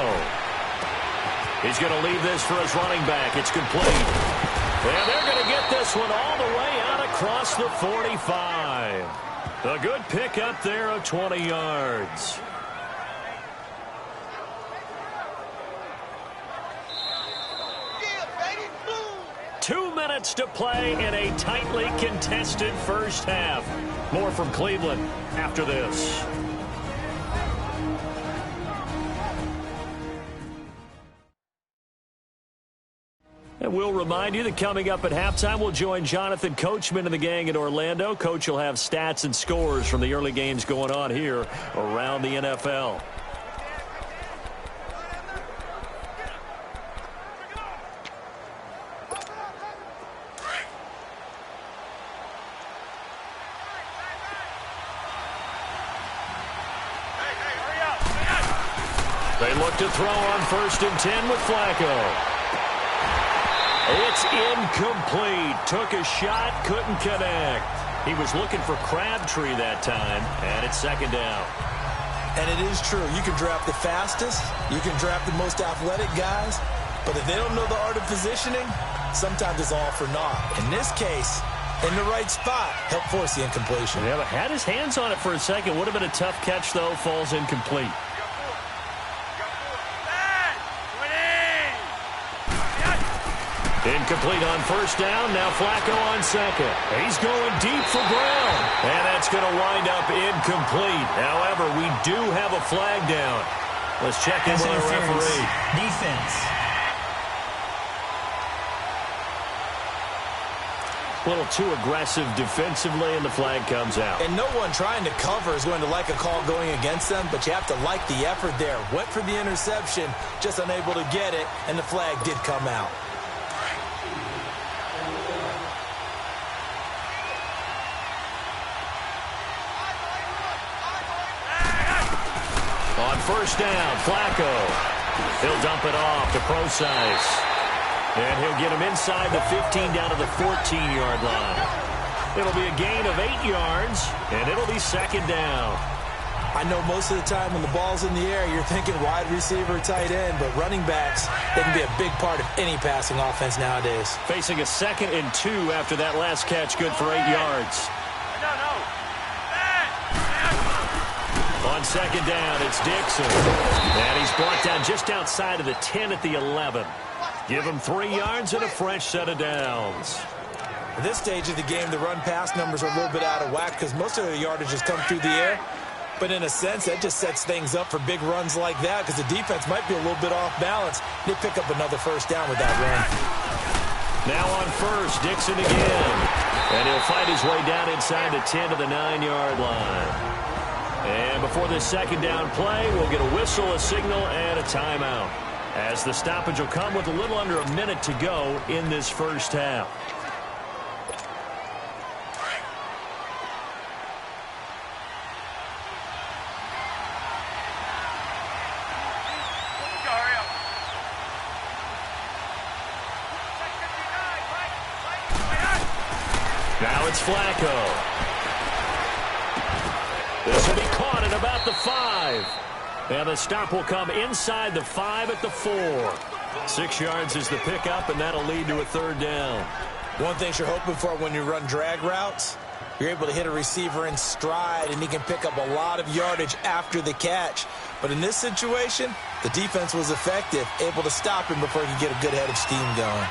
He's going to leave this for his running back. It's complete. And they're going to get this one all the way out across the 45. A good pick up there of 20 yards. Yeah, 2 minutes to play in a tightly contested first half. More from Cleveland after this. And we'll remind you that coming up at halftime, we'll join Jonathan Coachman and the gang in Orlando. Coach will have stats and scores from the early games going on here around the NFL. They look to throw on 1st and 10 with Flacco. It's incomplete. Took a shot, couldn't connect. He was looking for Crabtree that time, and it's 2nd down. And it is true. You can draft the fastest. You can draft the most athletic guys. But if they don't know the art of positioning, sometimes it's all for naught. In this case, in the right spot, helped force the incompletion. Yeah, but had his hands on it for a second. Would have been a tough catch, though. Falls incomplete. Incomplete on first down. Now Flacco on second. He's going deep for Brown. And that's going to wind up incomplete. However, we do have a flag down. Let's check in with our referee. Defense. A little too aggressive defensively, and the flag comes out. And no one trying to cover is going to like a call going against them, but you have to like the effort there. Went for the interception, just unable to get it, and the flag did come out. On first down, Flacco. He'll dump it off to Procise. And he'll get him inside the 15 down to the 14-yard line. It'll be a gain of 8 yards, and it'll be second down. I know most of the time when the ball's in the air, you're thinking wide receiver, tight end, but running backs, they can be a big part of any passing offense nowadays. Facing a 2nd and 2 after that last catch, good for 8 yards. On second down, it's Dixon. And he's brought down just outside of the 10 at the 11. Give him 3 yards and a fresh set of downs. At this stage of the game, the run-pass numbers are a little bit out of whack because most of the yardage has come through the air. But in a sense, that just sets things up for big runs like that because the defense might be a little bit off balance. They pick up another first down with that run. Now on first, Dixon again. And he'll fight his way down inside the 10 to the 9-yard line. And before this second down play, we'll get a whistle, a signal, and a timeout, as the stoppage will come with a little under a minute to go in this first half. Now it's Flacco. This will be caught at about the 5. And the stop will come inside the 5 at the 4. 6 yards is the pickup, and that'll lead to a third down. One thing you're hoping for when you run drag routes, you're able to hit a receiver in stride, and he can pick up a lot of yardage after the catch. But in this situation, the defense was effective, able to stop him before he could get a good head of steam going.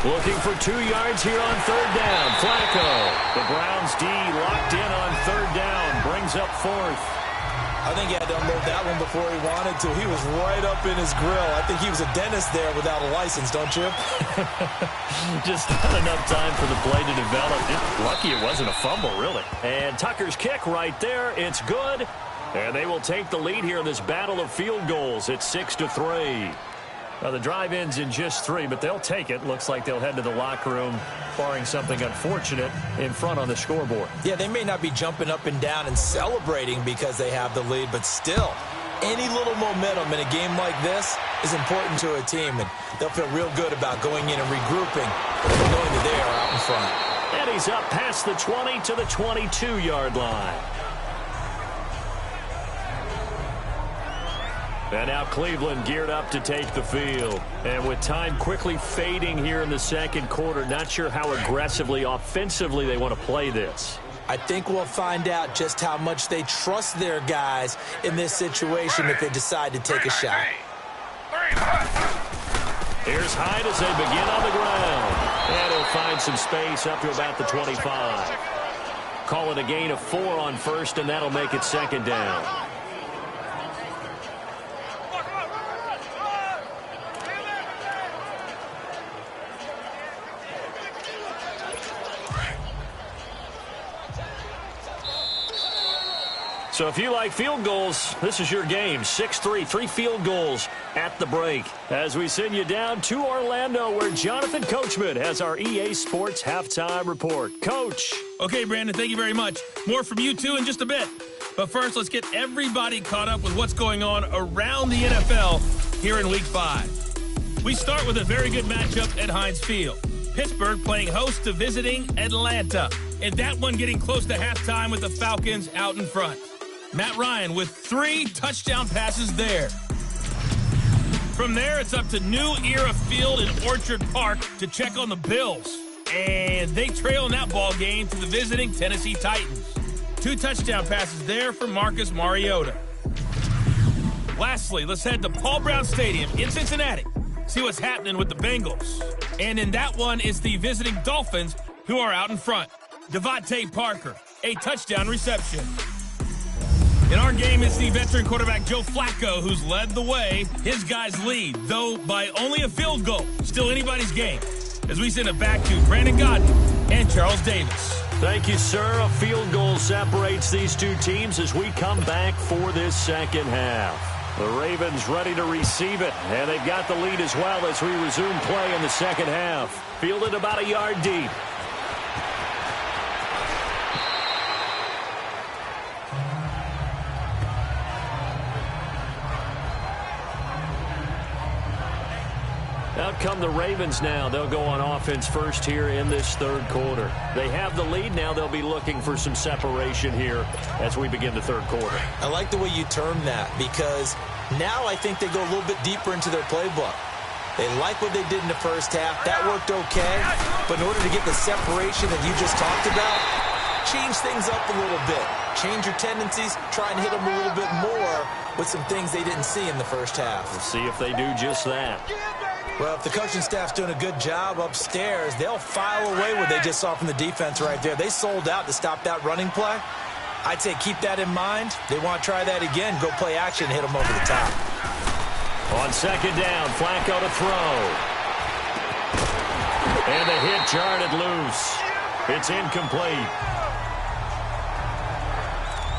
Looking for 2 yards here on third down. Flacco. The Browns D locked in on third down. Brings up 4th. I think he had to unload that one before he wanted to. He was right up in his grill. I think he was a dentist there without a license, don't you? Just not enough time for the play to develop. Lucky it wasn't a fumble, really. And Tucker's kick right there. It's good. And they will take the lead here in this battle of field goals. It's 6-3. Now, the drive ends in just 3, but they'll take it. Looks like they'll head to the locker room, barring something unfortunate in front on the scoreboard. Yeah, they may not be jumping up and down and celebrating because they have the lead, but still, any little momentum in a game like this is important to a team, and they'll feel real good about going in and regrouping, knowing that they are out in front. And he's up past the 20 to the 22-yard line. And now Cleveland geared up to take the field. And with time quickly fading here in the second quarter, not sure how aggressively, offensively they want to play this. I think we'll find out just how much they trust their guys in this situation if they decide to take a shot. Here's Hyde as they begin on the ground. And he'll find some space up to about the 25. Call it a gain of 4 on first, and that'll make it second down. So if you like field goals, this is your game. 6-3, 3 field goals at the break. As we send you down to Orlando, where Jonathan Coachman has our EA Sports Halftime Report. Coach. Okay, Brandon, thank you very much. More from you, too, in just a bit. But first, let's get everybody caught up with what's going on around the NFL here in Week 5. We start with a very good matchup at Heinz Field. Pittsburgh playing host to visiting Atlanta. And that one getting close to halftime with the Falcons out in front. Matt Ryan with 3 touchdown passes there. From there, it's up to New Era Field in Orchard Park to check on the Bills. And they trail in that ball game to the visiting Tennessee Titans. 2 touchdown passes there for Marcus Mariota. Lastly, let's head to Paul Brown Stadium in Cincinnati. See what's happening with the Bengals. And in that one is the visiting Dolphins, who are out in front. Devontae Parker, a touchdown reception. In our game, it's the veteran quarterback Joe Flacco who's led the way. His guys lead, though by only a field goal. Still anybody's game. As we send it back to Brandon Godden and Charles Davis. Thank you, sir. A field goal separates these two teams as we come back for this second half. The Ravens ready to receive it, and they've got the lead as well as we resume play in the second half. Fielded about a yard deep. Out come the Ravens now. They'll go on offense first here in this third quarter. They have the lead. Now they'll be looking for some separation here as we begin the third quarter. I like the way you term that because now I think they go a little bit deeper into their playbook. They like what they did in the first half. That worked okay. But in order to get the separation that you just talked about, change things up a little bit. Change your tendencies. Try and hit them a little bit more with some things they didn't see in the first half. We'll see if they do just that. Well, if the coaching staff's doing a good job upstairs, they'll file away what they just saw from the defense right there. They sold out to stop that running play. I'd say keep that in mind. They want to try that again. Go play action, hit them over the top. On second down, Flacco to throw. And the hit jarred loose. It's incomplete.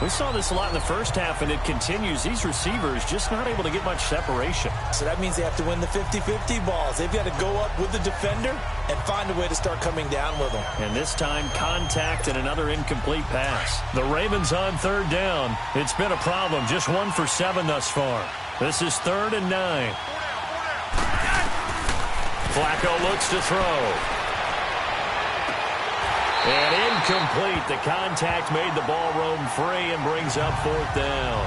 We saw this a lot in the first half, and it continues. These receivers just not able to get much separation. So that means they have to win the 50-50 balls. They've got to go up with the defender and find a way to start coming down with them. And this time, contact and another incomplete pass. The Ravens on third down. It's been a problem. Just 1 for 7 thus far. This is 3rd and 9. Flacco looks to throw. And incomplete. The contact made the ball roam free and brings up 4th down.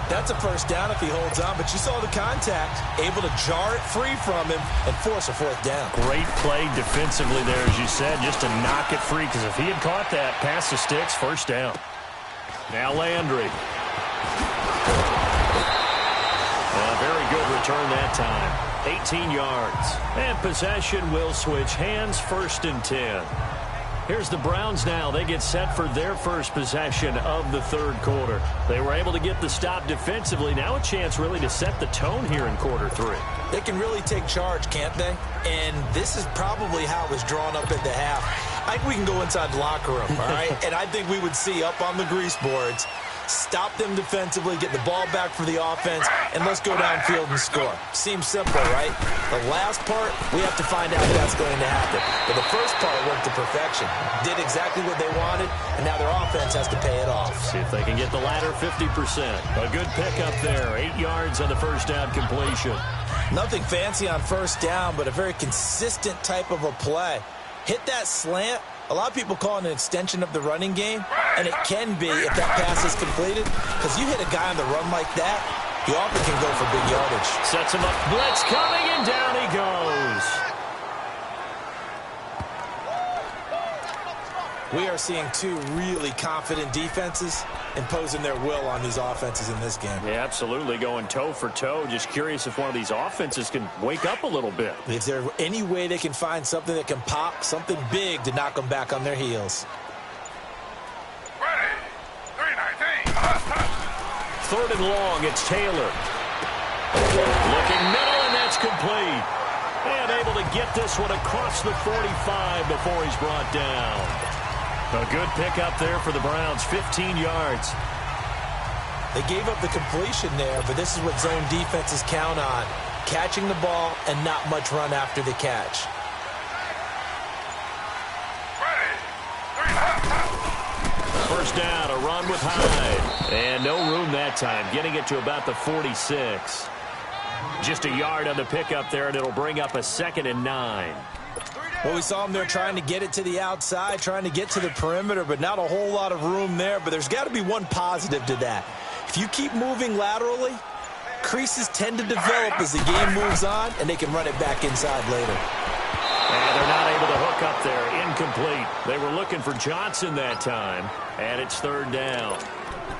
That's a first down if he holds on, but you saw the contact. Able to jar it free from him and force a 4th down. Great play defensively there, as you said, just to knock it free, because if he had caught that, pass the sticks, 1st down. Now Landry. A very good return that time. 18 yards. And possession will switch hands, 1st and 10. Here's the Browns now. They get set for their first possession of the third quarter. They were able to get the stop defensively. Now a chance really to set the tone here in quarter 3. They can really take charge, can't they? And this is probably how it was drawn up at the half. I think we can go inside the locker room, all right? And I think we would see up on the grease boards, stop them defensively, get the ball back for the offense, and let's go downfield and score. Seems simple, right? The last part, we have to find out if that's going to happen. But the first part worked to perfection. Did exactly what they wanted, and now their offense has to pay it off. See if they can get the latter 50%. A good pickup there. 8 yards on the first down completion. Nothing fancy on first down, but a very consistent type of a play. Hit that slant. A lot of people call it an extension of the running game, and it can be if that pass is completed, because you hit a guy on the run like that, you often can go for big yardage. Sets him up. Blitz coming, and down he goes. We are seeing 2 really confident defenses imposing their will on these offenses in this game. Yeah, absolutely, going toe for toe. Just curious if one of these offenses can wake up a little bit. Is there any way they can find something that can pop, something big to knock them back on their heels? Ready. 319. 3rd and long, it's Taylor. Looking middle, and that's complete. And able to get this one across the 45 before he's brought down. A good pickup there for the Browns, 15 yards. They gave up the completion there, but this is what zone defenses count on. Catching the ball and not much run after the catch. First down, a run with Hyde. And no room that time, getting it to about the 46. Just a yard on the pickup there, and it'll bring up a 2nd and 9. Well, we saw them there trying to get it to the outside, trying to get to the perimeter, but not a whole lot of room there. But there's got to be one positive to that. If you keep moving laterally, creases tend to develop as the game moves on, and they can run it back inside later. And they're not able to hook up there. Incomplete. They were looking for Johnson that time, and it's third down.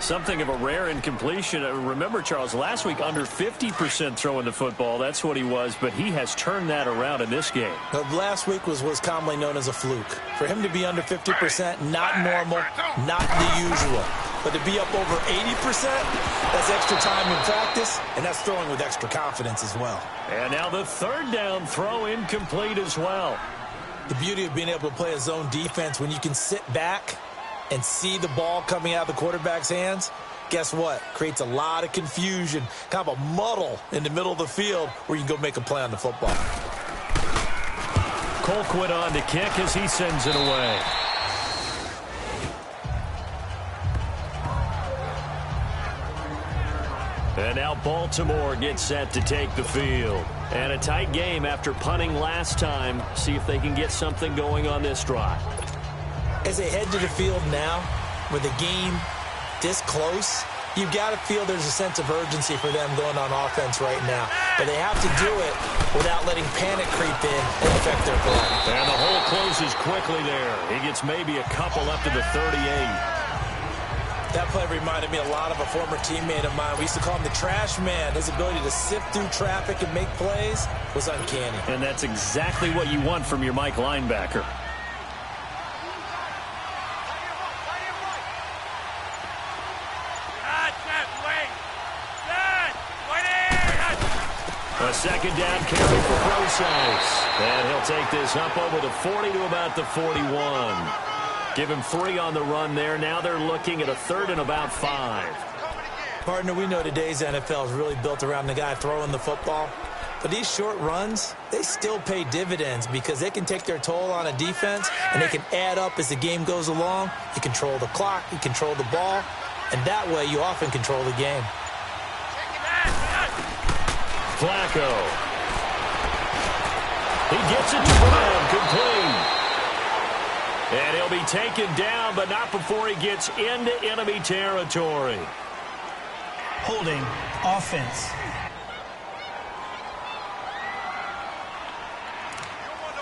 Something of a rare incompletion. Remember, Charles, last week under 50% throwing the football. That's what he was, but he has turned that around in this game. But last week was commonly known as a fluke. For him to be under 50%, not normal, not the usual. But to be up over 80%, that's extra time in practice, and that's throwing with extra confidence as well. And now the third down throw incomplete as well. The beauty of being able to play a zone defense when you can sit back and see the ball coming out of the quarterback's hands, guess what? Creates a lot of confusion, kind of a muddle in the middle of the field where you can go make a play on the football. Colquitt on to kick as he sends it away. And now Baltimore gets set to take the field. And a tight game after punting last time. See if they can get something going on this drive. As they head to the field now, with the game this close, you've got to feel there's a sense of urgency for them going on offense right now. But they have to do it without letting panic creep in and affect their play. And the hole closes quickly there. He gets maybe a couple up to the 38. That play reminded me a lot of a former teammate of mine. We used to call him the trash man. His ability to sift through traffic and make plays was uncanny. And that's exactly what you want from your Mike linebacker. A second down carry for Procise. And he'll take this up over the 40 to about the 41. Give him 3 on the run there. Now they're looking at a third and about 5. Partner, we know today's NFL is really built around the guy throwing the football. But these short runs, they still pay dividends because they can take their toll on a defense and they can add up as the game goes along. You control the clock, you control the ball, and that way you often control the game. Flacco. He gets it to Brown, complete. And he'll be taken down, but not before he gets into enemy territory. Holding offense.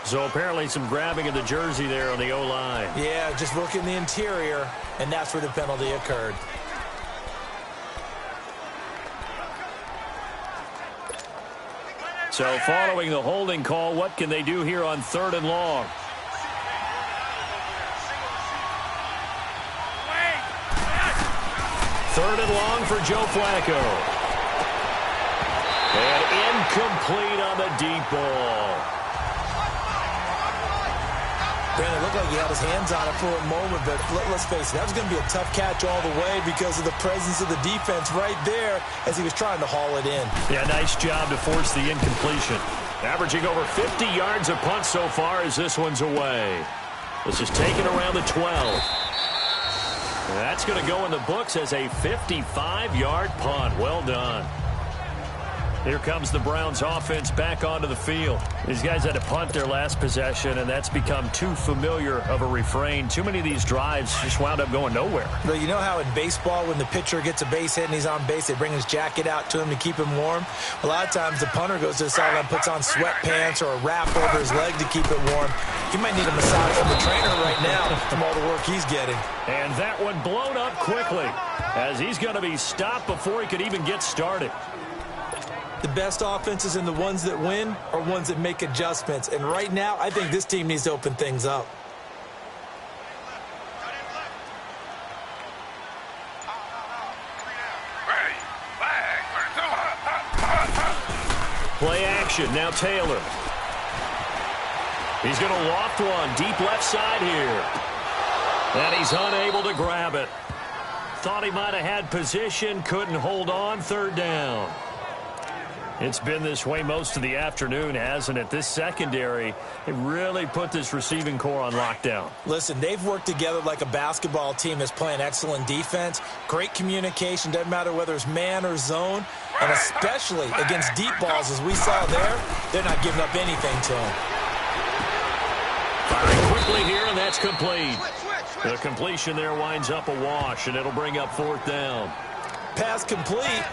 So apparently some grabbing of the jersey there on the O-line. Yeah, just working the interior, and that's where the penalty occurred. So following the holding call, what can they do here on third and long? Third and long for Joe Flacco. And incomplete on the deep ball. Brandon, it looked like he had his hands on it for a moment, but let's face it, that was going to be a tough catch all the way because of the presence of the defense right there as he was trying to haul it in. Yeah, nice job to force the incompletion. Averaging over 50 yards a punt so far as this one's away. This is taken around the 12. That's going to go in the books as a 55-yard punt. Well done. Here comes the Browns offense back onto the field. These guys had to punt their last possession, and that's become too familiar of a refrain. Too many of these drives just wound up going nowhere. But you know how in baseball, when the pitcher gets a base hit and he's on base, they bring his jacket out to him to keep him warm? A lot of times the punter goes to the sideline, puts on sweatpants or a wrap over his leg to keep it warm. He might need a massage from the trainer right now from all the work he's getting. And that one blown up quickly as he's going to be stopped before he could even get started. The best offenses and the ones that win are ones that make adjustments. And right now, I think this team needs to open things up. Play action. Now Taylor. He's going to loft one. Deep left side here. And he's unable to grab it. Thought he might have had position. Couldn't hold on. Third down. It's been this way most of the afternoon, hasn't it? This secondary, it really put this receiving core on lockdown. Listen, they've worked together like a basketball team that's playing excellent defense. Great communication, doesn't matter whether it's man or zone. And especially against deep balls, as we saw there, they're not giving up anything to them. Firing quickly here, and that's complete. The completion there winds up a wash, and it'll bring up fourth down. Pass complete.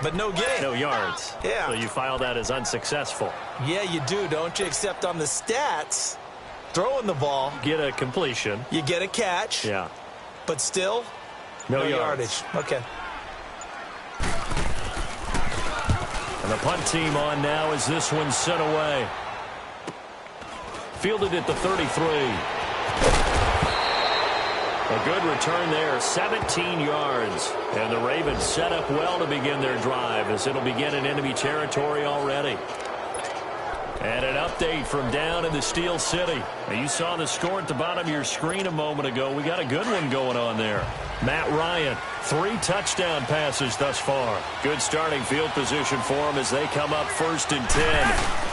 but no gain. No yards. Yeah. So you file that as unsuccessful. Yeah, you do, don't you? Except on the stats, throwing the ball. Get a completion. You get a catch. Yeah. But still, no yardage. Okay. And the punt team on now as this one's sent away. Fielded at the 33. A good return there, 17 yards. And the Ravens set up well to begin their drive as it'll begin in enemy territory already. And an update from down in the Steel City. Now, you saw the score at the bottom of your screen a moment ago. We got a good one going on there. Matt Ryan, 3 touchdown passes thus far. Good starting field position for him as they come up 1st and 10.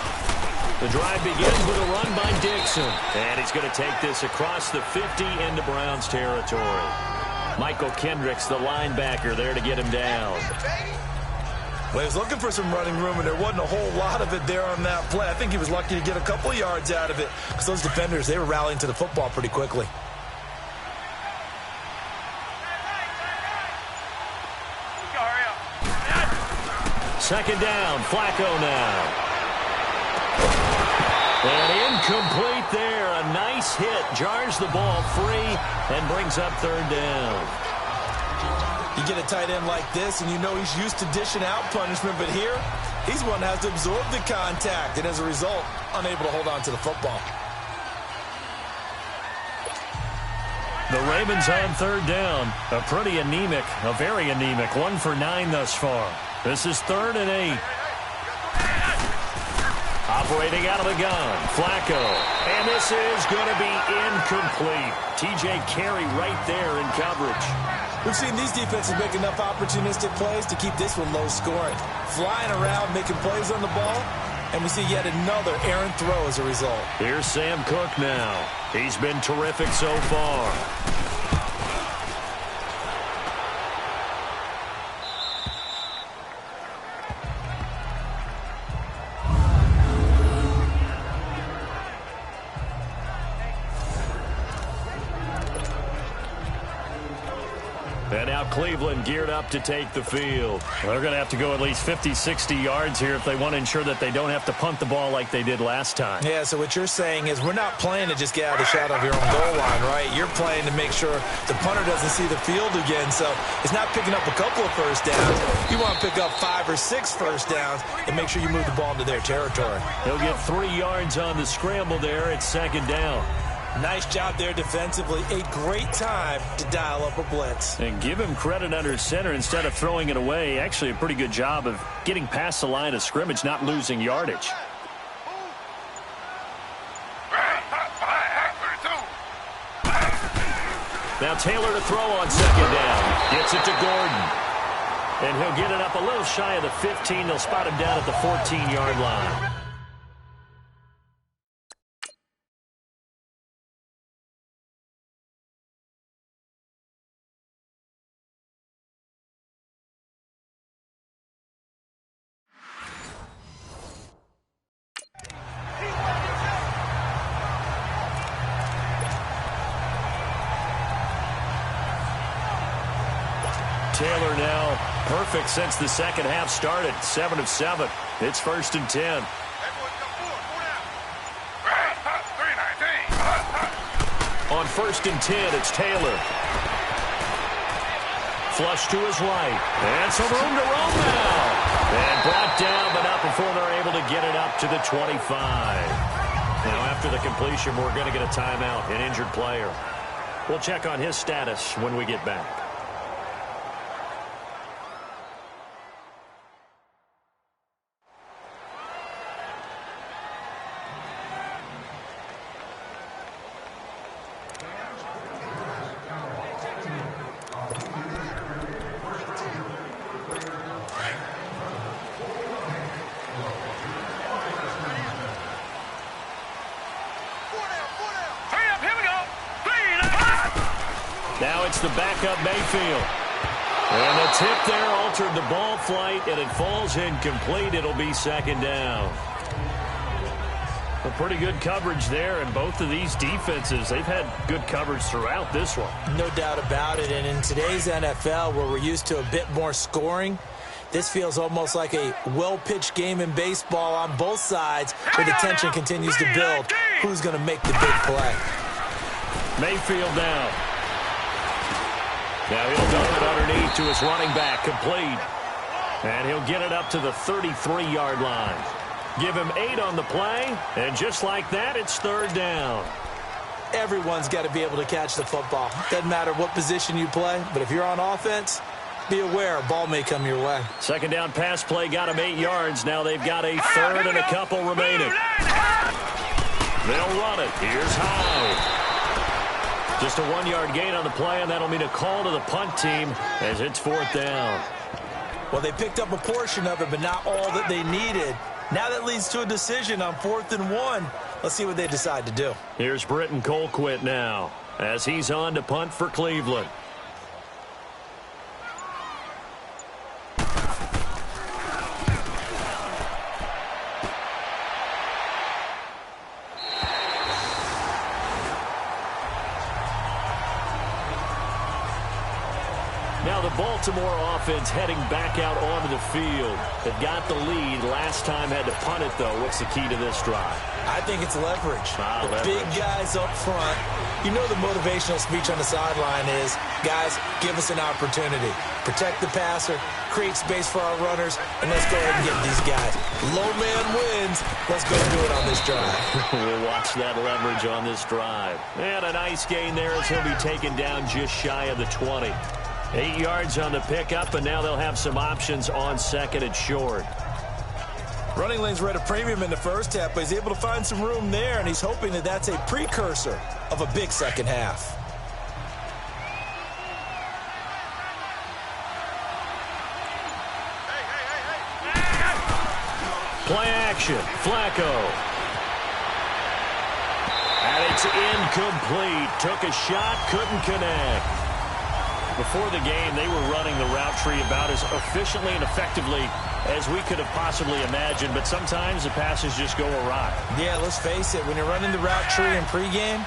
The drive begins with a run by Dixon. And he's going to take this across the 50 into Browns territory. Michael Kendricks, the linebacker, there to get him down. Well, he was looking for some running room, and there wasn't a whole lot of it there on that play. I think he was lucky to get a couple of yards out of it because those defenders, they were rallying to the football pretty quickly. Second down, Flacco now. And incomplete there. A nice hit. Jars the ball free and brings up 3rd down. You get a tight end like this, and you know he's used to dishing out punishment, but here, he's one that has to absorb the contact, and as a result, unable to hold on to the football. The Ravens on 3rd down. A pretty anemic, a very anemic. 1 for 9 thus far. This is 3rd and 8. Operating out of the gun, Flacco. And this is going to be incomplete. T.J. Carey right there in coverage. We've seen these defenses make enough opportunistic plays to keep this one low scoring. Flying around, making plays on the ball, and we see yet another errant throw as a result. Here's Sam Cook now. He's been terrific so far. And now Cleveland geared up to take the field. They're going to have to go at least 50, 60 yards here if they want to ensure that they don't have to punt the ball like they did last time. Yeah, so what you're saying is we're not playing to just get out of the shadow of your own goal line, right? You're playing to make sure the punter doesn't see the field again. So it's not picking up a couple of first downs. You want to pick up 5 or 6 first downs and make sure you move the ball into their territory. He'll get 3 yards on the scramble there at 2nd down. Nice job there defensively. A great time to dial up a blitz. And give him credit under center instead of throwing it away. Actually, a pretty good job of getting past the line of scrimmage, not losing yardage. Now Taylor to throw on 2nd down. Gets it to Gordon. And he'll get it up a little shy of the 15. They'll spot him down at the 14-yard line. Taylor now perfect since the second half started. 7 of 7. It's 1st and 10. On 1st and 10, it's Taylor. Flush to his right. And some room to roam now. And brought down, but not before they're able to get it up to the 25. Now, after the completion, we're going to get a timeout, an injured player. We'll check on his status when we get back. Now it's the backup Mayfield. And the tip there altered the ball flight, and it falls incomplete. It'll be 2nd down. A pretty good coverage there, and both of these defenses, they've had good coverage throughout this one. No doubt about it, and in today's NFL, where we're used to a bit more scoring, This feels almost like a well-pitched game in baseball on both sides where the tension continues to build. Who's going to make the big play? Mayfield down. Now he'll dump it underneath to his running back, complete. And he'll get it up to the 33-yard line. Give him 8 on the play, and just like that, it's third down. Everyone's got to be able to catch the football. Doesn't matter what position you play, but if you're on offense, be aware a ball may come your way. Second down pass play got him 8 yards. Now they've got a third and a couple remaining. They'll run it. Here's High. Just a 1-yard gain on the play, and that'll mean a call to the punt team as it's fourth down. Well, they picked up a portion of it, but not all that they needed. Now that leads to a decision on 4th and 1. Let's see what they decide to do. Here's Britton Colquitt now as he's on to punt for Cleveland. Now the Baltimore offense heading back out onto the field. They've got the lead. Last time had to punt it, though. What's the key to this drive? I think it's leverage. Leverage. Big guys up front. You know the motivational speech on the sideline is, guys, give us an opportunity. Protect the passer, create space for our runners, and let's go ahead and get these guys. Low man wins. Let's go do it on this drive. We'll watch that leverage on this drive. And a nice gain there as he'll be taken down just shy of the 20. 8 yards on the pickup, and now they'll have some options on second and short. Running lanes were at a premium in the first half, but he's able to find some room there, and he's hoping that that's a precursor of a big second half. Play action. Flacco. And it's incomplete. Took a shot, couldn't connect. Before the game, they were running the route tree about as efficiently and effectively as we could have possibly imagined, but sometimes the passes just go awry. Yeah, let's face it. When you're running the route tree in pregame,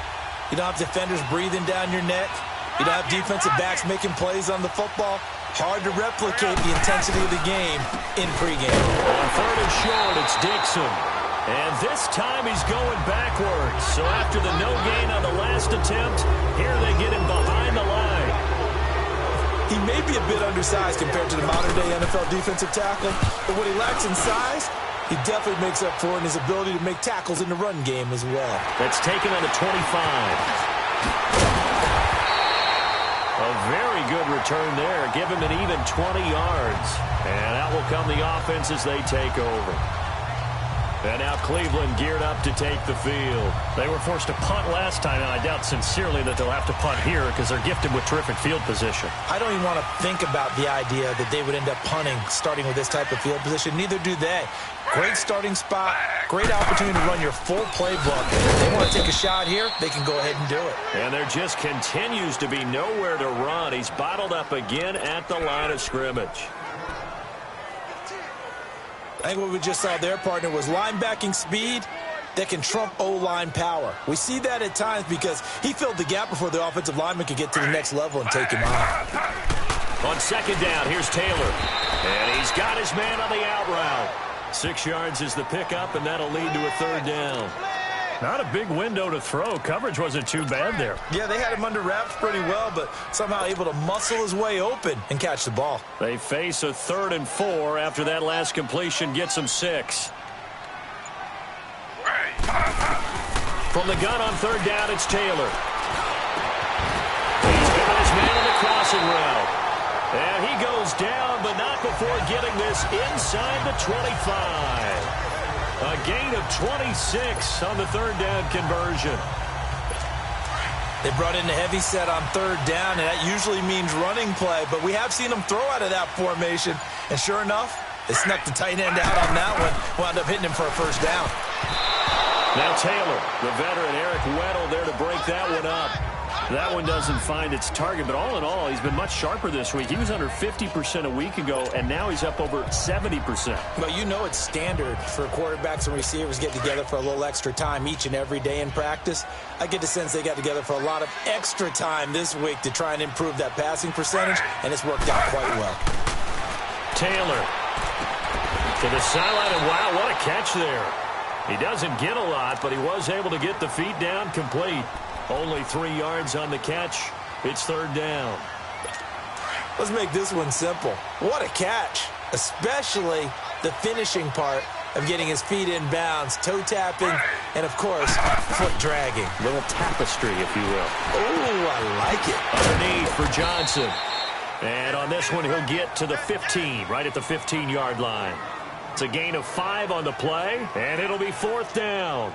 you don't have defenders breathing down your neck. You don't have defensive backs making plays on the football. Hard to replicate the intensity of the game in pregame. On third and short, it's Dixon. And this time he's going backwards. So after the no gain on the last attempt, here they get him behind the line. He may be a bit undersized compared to the modern-day NFL defensive tackle, but what he lacks in size, he definitely makes up for in his ability to make tackles in the run game as well. That's taken on the 25. A very good return there. Give him an even 20 yards. And out will come the offense as they take over. And now Cleveland geared up to take the field. They were forced to punt last time, and I doubt sincerely that they'll have to punt here because they're gifted with terrific field position. I don't even want to think about the idea that they would end up punting starting with this type of field position. Neither do they. Great starting spot, great opportunity to run your full playbook. If they want to take a shot here, they can go ahead and do it. And there just continues to be nowhere to run. He's bottled up again at the line of scrimmage. I think what we just saw there, partner, was linebacking speed that can trump O-line power. We see that at times because he filled the gap before the offensive lineman could get to the next level and take him out. On second down, here's Taylor. And he's got his man on the out route. 6 yards is the pickup, and that'll lead to a third down. Not a big window to throw. Coverage wasn't too bad there. Yeah, they had him under wraps pretty well, but somehow able to muscle his way open and catch the ball. They face a 3rd and 4 after that last completion gets them 6. From the gun on third down, it's Taylor. He's got his man on the crossing route. And he goes down, but not before getting this inside the 25. A gain of 26 on the third down conversion. They brought in the heavy set on third down, and that usually means running play, but we have seen them throw out of that formation. And sure enough, they snuck the tight end out on that one, wound up hitting him for a first down. Now Taylor, the veteran Eric Weddle there to break that one up. That one doesn't find its target, but all in all, he's been much sharper this week. He was under 50% a week ago, and now he's up over 70%. Well, you know it's standard for quarterbacks and receivers get together for a little extra time each and every day in practice. I get the sense they got together for a lot of extra time this week to try and improve that passing percentage, and it's worked out quite well. Taylor to the sideline, and wow, what a catch there. He doesn't get a lot, but he was able to get the feet down complete. Only 3 yards on the catch. It's third down. Let's make this one simple. What a catch, especially the finishing part of getting his feet in bounds, toe tapping, and, of course, foot dragging. Little tapestry, if you will. Oh, I like it. Underneath for Johnson. And on this one, he'll get to the 15, right at the 15-yard line. It's a gain of 5 on the play, and it'll be fourth down.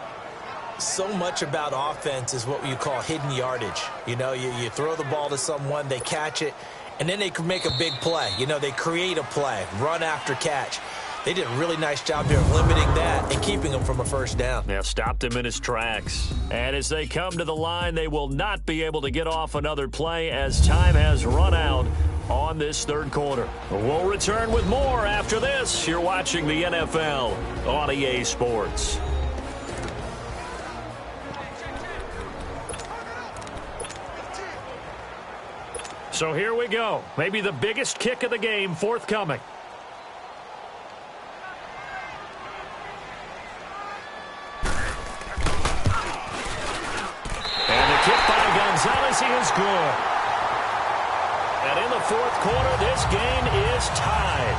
So much about offense is what you call hidden yardage. You know, you throw the ball to someone, they catch it, and then they can make a big play. You know, they create a play, run after catch. They did a really nice job here of limiting that and keeping him from a first down. Yeah, stopped him in his tracks. And as they come to the line, they will not be able to get off another play as time has run out on this third quarter. We'll return with more after this. You're watching the NFL on EA Sports. So here we go. Maybe the biggest kick of the game forthcoming. And the kick by Gonzalez is good. And in the fourth quarter, this game is tied.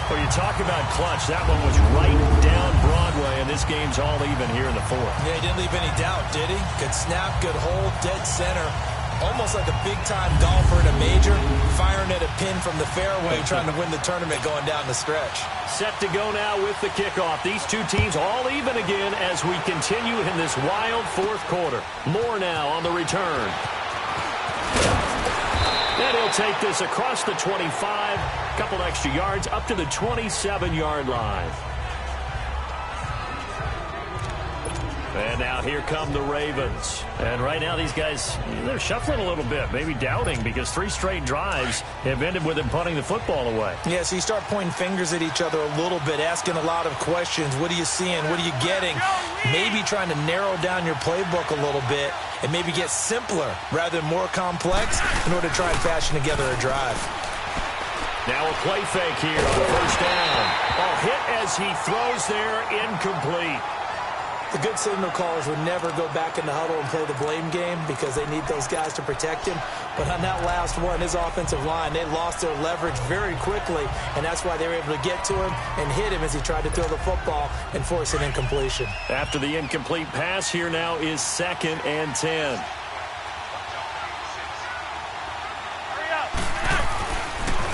Well, you talk about clutch. That one was right down Broadway, and this game's all even here in the fourth. Yeah, he didn't leave any doubt, did he? Good snap, good hold, dead center. Almost like a big-time golfer in a major, firing at a pin from the fairway, trying to win the tournament going down the stretch. Set to go now with the kickoff. These two teams all even again as we continue in this wild fourth quarter. More now on the return. And he'll take this across the 25, a couple extra yards, up to the 27-yard line. And now here come the Ravens. And right now these guys, they're shuffling a little bit, maybe doubting, because 3 straight drives have ended with them punting the football away. Yeah, so you start pointing fingers at each other a little bit, asking a lot of questions. What are you seeing? What are you getting? Maybe trying to narrow down your playbook a little bit and maybe get simpler rather than more complex in order to try and fashion together a drive. Now a play fake here on the first down. Oh, hit as he throws there, incomplete. The good signal callers would never go back in the huddle and play the blame game because they need those guys to protect him. But on that last one, his offensive line, they lost their leverage very quickly, and that's why they were able to get to him and hit him as he tried to throw the football and force an incompletion. After the incomplete pass, here now is 2nd and 10.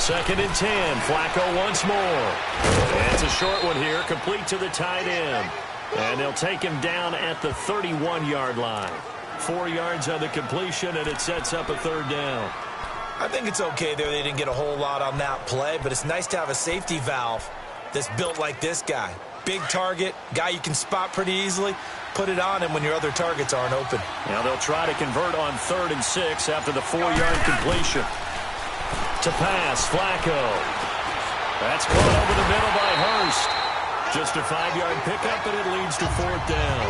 Second and 10. Flacco once more. And it's a short one here, complete to the tight end. And they'll take him down at the 31-yard line. 4 yards on the completion, and it sets up a third down. I think it's okay there. They didn't get a whole lot on that play, but it's nice to have a safety valve that's built like this guy. Big target, guy you can spot pretty easily. Put it on him when your other targets aren't open. Now they'll try to convert on 3rd and 6 after the 4-yard completion. To pass, Flacco. That's caught over the middle by Hurst. Just a 5-yard pickup, and it leads to 4th down.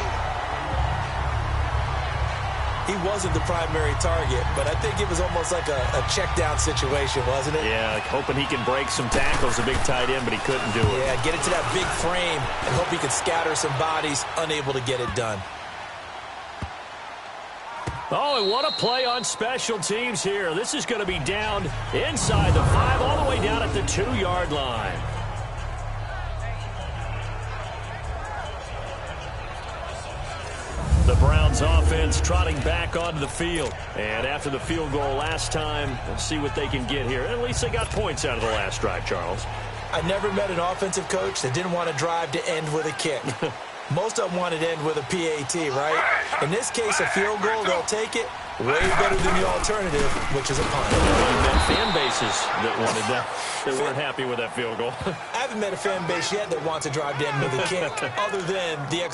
He wasn't the primary target, but I think it was almost like a check-down situation, wasn't it? Yeah, like hoping he can break some tackles, a big tight end, but he couldn't do it. Yeah, get it to that big frame and hope he could scatter some bodies, unable to get it done. Oh, and what a play on special teams here. This is going to be down inside the 5, all the way down at the 2-yard line. The Browns offense trotting back onto the field. And after the field goal last time, we'll see what they can get here. At least they got points out of the last drive, Charles. I never met an offensive coach that didn't want to drive to end with a kick. Most of them wanted to end with a PAT, right? In this case, a field goal, they'll take it. Way better than the alternative, which is a punt. Well, you met fan bases that wanted that. They weren't happy with that field goal. I haven't met a fan base yet that wants to drive to end with a kick, other than the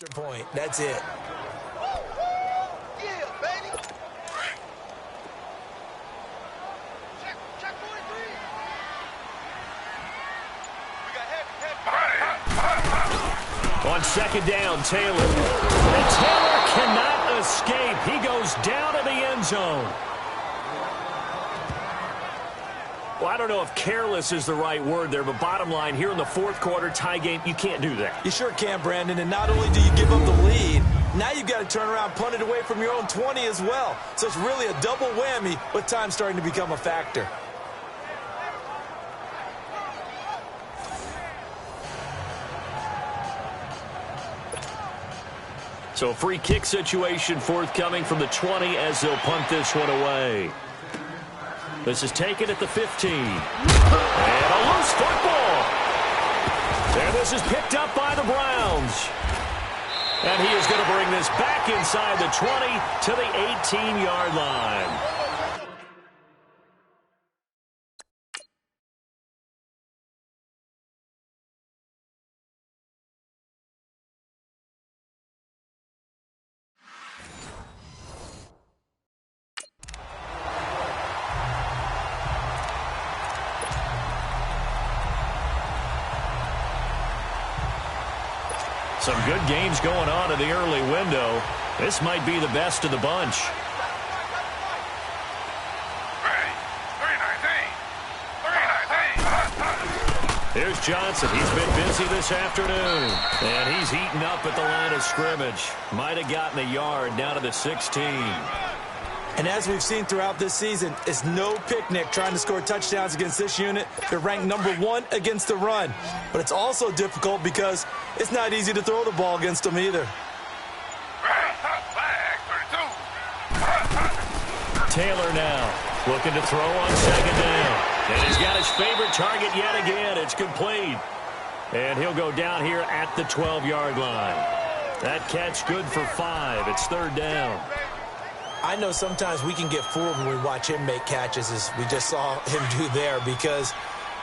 point. That's it. On second down, Taylor. And Taylor cannot escape. He goes down to the end zone. Well, I don't know if careless is the right word there, but bottom line, here in the fourth quarter, tie game, you can't do that. You sure can, Brandon, and not only do you give up the lead, now you've got to turn around, punt it away from your own 20 as well. So it's really a double whammy with time starting to become a factor. So a free kick situation forthcoming from the 20 as they'll punt this one away. This is taken at the 15. And a loose football. And this is picked up by the Browns. And he is going to bring this back inside the 20 to the 18-yard line. Some good games going on in the early window. This might be the best of the bunch. Here's Johnson. He's been busy this afternoon. And he's heating up at the line of scrimmage. Might have gotten a yard down to the 16. And as we've seen throughout this season, it's no picnic trying to score touchdowns against this unit. They're ranked #1 against the run. But it's also difficult because it's not easy to throw the ball against them either. Taylor now looking to throw on second down. And he's got his favorite target yet again. It's complete. And he'll go down here at the 12-yard line. That catch good for 5. It's third down. I know sometimes we can get fooled when we watch him make catches, as we just saw him do there, because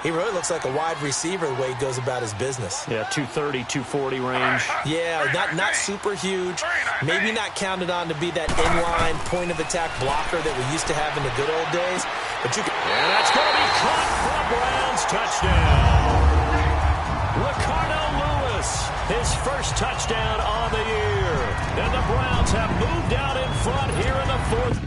he really looks like a wide receiver the way he goes about his business. Yeah, 230, 240 range. Yeah, not super huge. Maybe not counted on to be that inline point-of-attack blocker that we used to have in the good old days. But you can... And that's going to be caught for a Browns touchdown. Ricardo Lewis, his first touchdown on the year. And the Browns have moved out in front here in the fourth.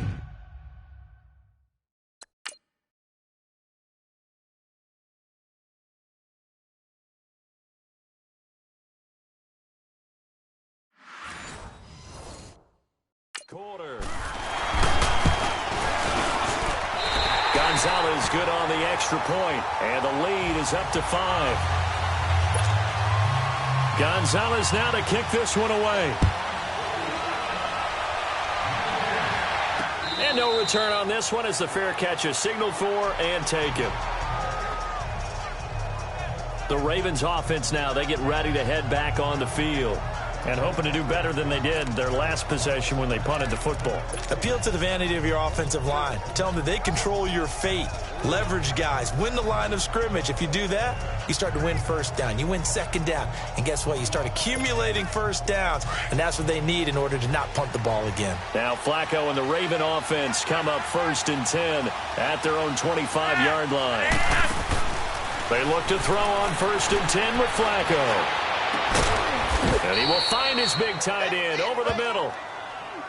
Quarter. Gonzalez good on the extra point, and the lead is up to 5. Gonzalez now to kick this one away. And no return on this one as the fair catch is signaled for and taken. The Ravens offense now, they get ready to head back on the field. And hoping to do better than they did their last possession when they punted the football. Appeal to the vanity of your offensive line. Tell them that they control your fate. Leverage guys. Win the line of scrimmage. If you do that, you start to win first down. You win second down. And guess what? You start accumulating first downs. And that's what they need in order to not punt the ball again. Now Flacco and the Raven offense come up 1st and 10 at their own 25-yard line. They look to throw on 1st and 10 with Flacco. And he will find his big tight end over the middle.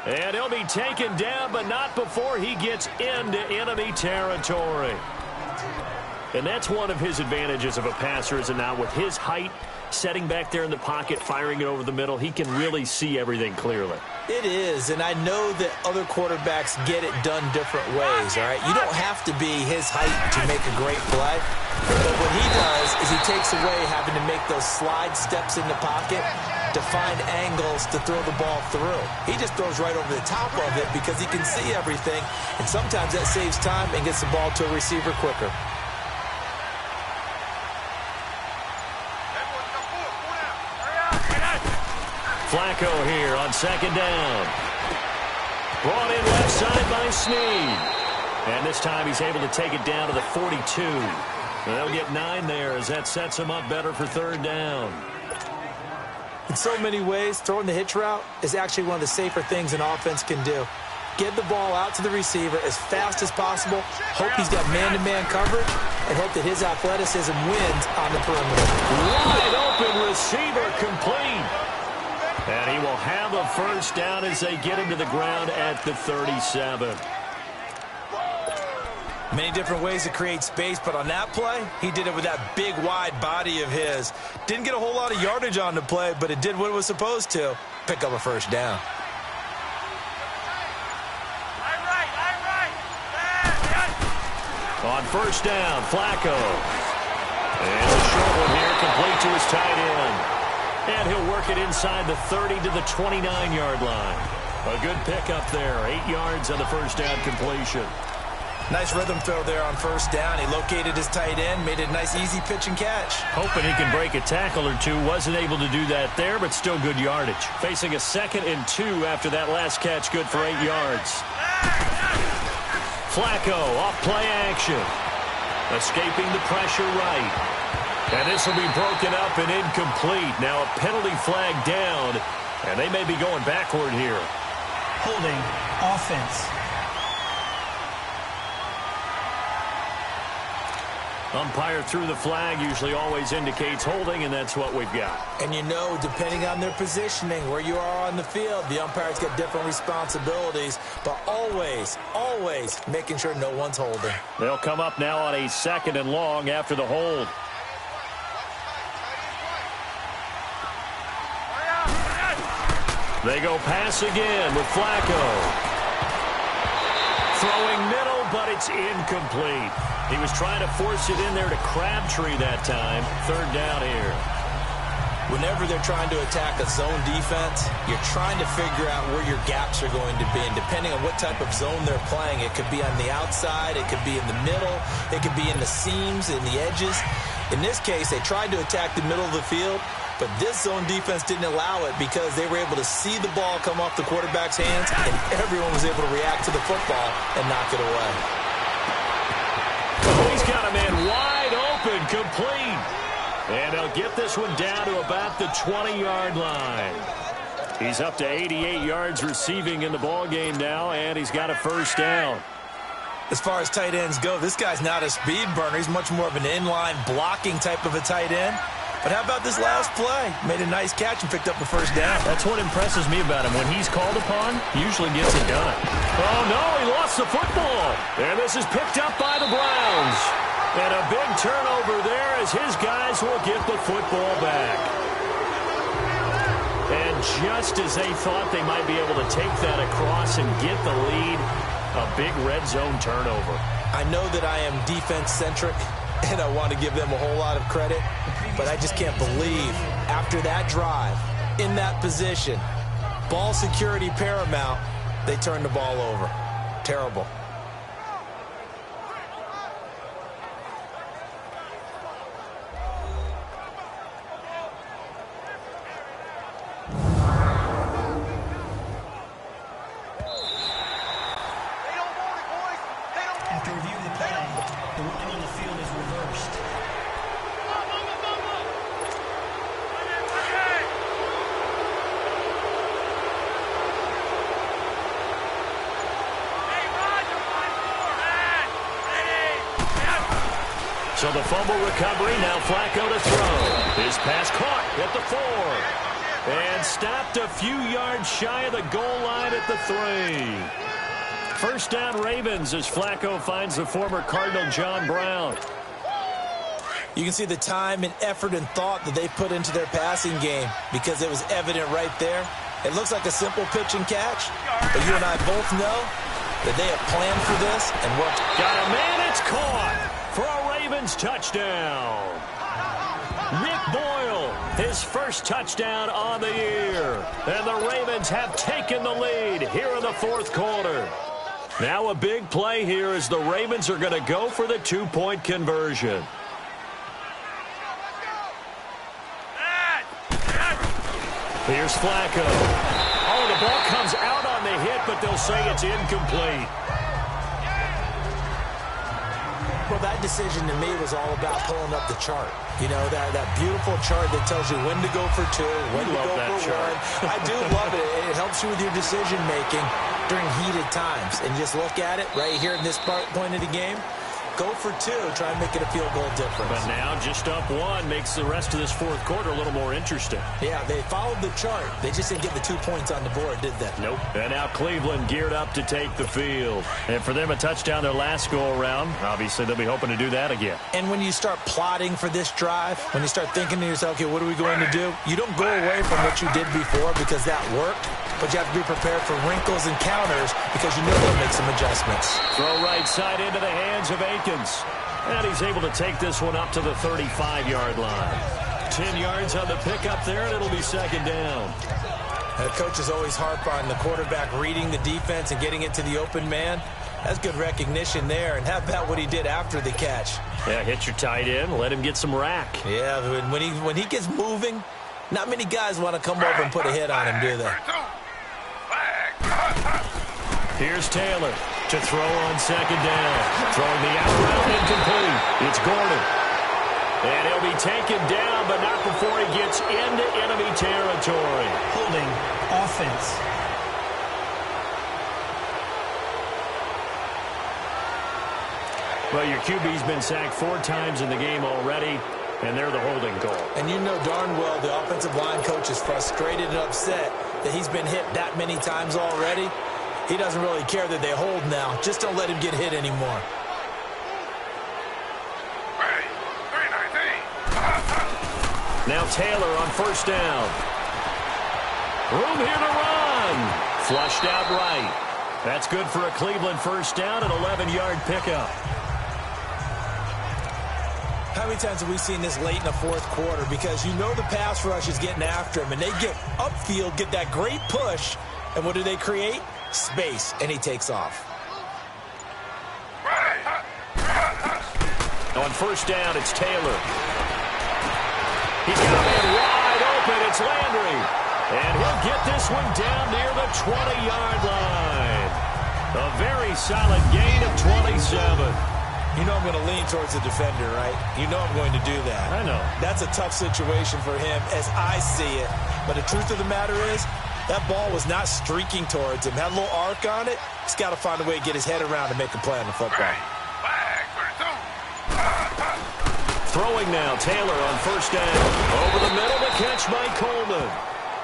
And he'll be taken down, but not before he gets into enemy territory. And that's one of his advantages of a passer, is it not? With his height, setting back there in the pocket, firing it over the middle, he can really see everything clearly. It is, and I know that other quarterbacks get it done different ways, all right? You don't have to be his height to make a great play. But what he does is he takes away having to make those slide steps in the pocket to find angles to throw the ball through. He just throws right over the top of it because he can see everything, and sometimes that saves time and gets the ball to a receiver quicker. Flacco here on second down. Brought in left side by Snead. And this time he's able to take it down to the 42. And they'll get 9 there as that sets him up better for third down. In so many ways, throwing the hitch route is actually one of the safer things an offense can do. Get the ball out to the receiver as fast as possible. Hope he's got man-to-man coverage, and hope that his athleticism wins on the perimeter. Wide open receiver, complete. And he will have a first down as they get him to the ground at the 37. Many different ways to create space, but on that play, he did it with that big, wide body of his. Didn't get a whole lot of yardage on the play, but it did what it was supposed to. Pick up a first down. On first down, Flacco. And the short one here, complete to his tight end. And he'll work it inside the 30 to the 29-yard line. A good pickup there, 8 yards on the first down completion. Nice rhythm throw there on first down. He located his tight end, made it a nice, easy pitch and catch. Hoping he can break a tackle or two. Wasn't able to do that there, but still good yardage. Facing a 2nd and 2 after that last catch, good for 8 yards. Flacco, off play action. Escaping the pressure right. And this will be broken up and incomplete. Now a penalty flag down, and they may be going backward here. Holding offense. Umpire threw the flag, usually always indicates holding, and that's what we've got. And you know, depending on their positioning, where you are on the field, the umpire's got different responsibilities, but always, always making sure no one's holding. They'll come up now on a 2nd and long after the hold. They go pass again with Flacco. Throwing middle, but it's incomplete. He was trying to force it in there to Crabtree that time. 3rd down here. Whenever they're trying to attack a zone defense, you're trying to figure out where your gaps are going to be. And depending on what type of zone they're playing, it could be on the outside, it could be in the middle, it could be in the seams, in the edges. In this case, they tried to attack the middle of the field, but this zone defense didn't allow it because they were able to see the ball come off the quarterback's hands, and everyone was able to react to the football and knock it away. He's got a man wide open, complete. And they'll get this one down to about the 20-yard line. He's up to 88 yards receiving in the ballgame now, and he's got a first down. As far as tight ends go, this guy's not a speed burner. He's much more of an inline blocking type of a tight end. But how about this last play? Made a nice catch and picked up a first down. That's what impresses me about him. When he's called upon, usually gets it done. Oh, no, he lost the football. And this is picked up by the Browns. And a big turnover there as his guys will get the football back. And just as they thought they might be able to take that across and get the lead, a big red zone turnover. I know that I am defense-centric, and I want to give them a whole lot of credit, but I just can't believe after that drive, in that position, ball security paramount, they turned the ball over. Terrible. After reviewing the play, the ruling on the field is reversed. So the fumble recovery, now Flacco to throw. His pass caught at the 4. And stopped a few yards shy of the goal line at the 3. First down Ravens as Flacco finds the former Cardinal John Brown. You can see the time and effort and thought that they put into their passing game because it was evident right there. It looks like a simple pitch and catch, but you and I both know that they have planned for this and worked. Got a man, it's caught for a Ravens touchdown. Nick Boyle, his first touchdown on the year. And the Ravens have taken the lead here in the 4th quarter. Now a big play here as the Ravens are going to go for the 2-point conversion. Here's Flacco. Oh, the ball comes out on the hit, but they'll say it's incomplete. Well, that decision to me was all about pulling up the chart. You know, that beautiful chart that tells you when to go for 2, when to go for 1. I do love it. It helps you with your decision-making during heated times. And just look at it right here in this point of the game. Go for 2, try and make it a field goal difference. But now just up 1 makes the rest of this fourth quarter a little more interesting. Yeah, they followed the chart. They just didn't get the 2 points on the board, did they? Nope. And now Cleveland geared up to take the field. And for them, a touchdown their last go-around. Obviously, they'll be hoping to do that again. And when you start plotting for this drive, when you start thinking to yourself, okay, what are we going to do? You don't go away from what you did before because that worked. But you have to be prepared for wrinkles and counters because you know they'll make some adjustments. Throw right side into the hands of Akins. And he's able to take this one up to the 35-yard line. 10 yards on the pickup there, and it'll be second down. The coaches always harp on the quarterback reading the defense and getting it to the open man. That's good recognition there. And how about what he did after the catch? Yeah, hit your tight end, let him get some rack. Yeah, when he gets moving, not many guys want to come over and put a hit on him, do they? Here's Taylor to throw on second down. Throwing the out route incomplete. It's Gordon. And he'll be taken down, but not before he gets into enemy territory. Holding offense. Well, your QB's been sacked 4 times in the game already, and they're the holding call. And you know darn well the offensive line coach is frustrated and upset that he's been hit that many times already. He doesn't really care that they hold now. Just don't let him get hit anymore. Now Taylor on first down. Room here to run. Flushed out right. That's good for a Cleveland first down, an 11-yard pickup. How many times have we seen this late in the fourth quarter? Because you know the pass rush is getting after him, and they get upfield, get that great push, and what do they create? Space, and he takes off. On first down, it's Taylor. He's got a man wide open. It's Landry. And he'll get this one down near the 20-yard line. A very solid gain of 27. You know I'm going to lean towards the defender, right? You know I'm going to do that. I know. That's a tough situation for him as I see it. But the truth of the matter is, that ball was not streaking towards him. Had a little arc on it. He's got to find a way to get his head around and make a play on the football. Throwing now, Taylor on first down. Over the middle, the catch by Coleman.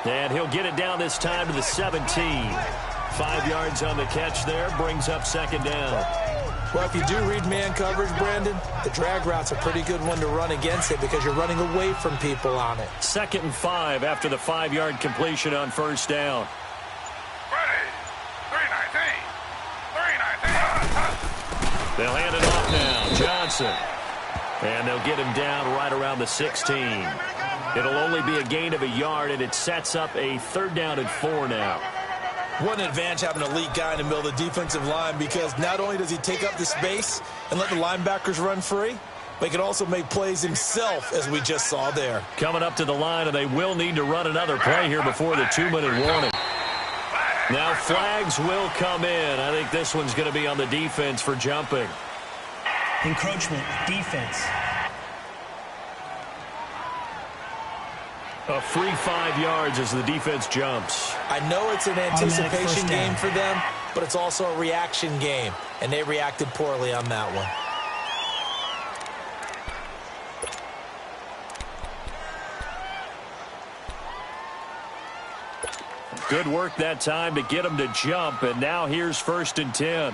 And he'll get it down this time to the 17. 5 yards on the catch there, brings up second down. Well, if you do read man coverage, Brandon, the drag route's a pretty good one to run against it because you're running away from people on it. 2nd and 5 after the 5-yard completion on first down. They'll hand it off now. Johnson. And they'll get him down right around the 16. It'll only be a gain of a yard, and it sets up a 3rd down and 4 now. What an advantage having an elite guy in the middle of the defensive line because not only does he take up the space and let the linebackers run free, but he can also make plays himself, as we just saw there. Coming up to the line, and they will need to run another play here before the 2-minute warning. Now flags will come in. I think this one's going to be on the defense for jumping. Encroachment, defense. A free 5 yards as the defense jumps. I know it's an anticipation game for them, but it's also a reaction game, and they reacted poorly on that one. Good work that time to get them to jump, and now here's 1st and 10.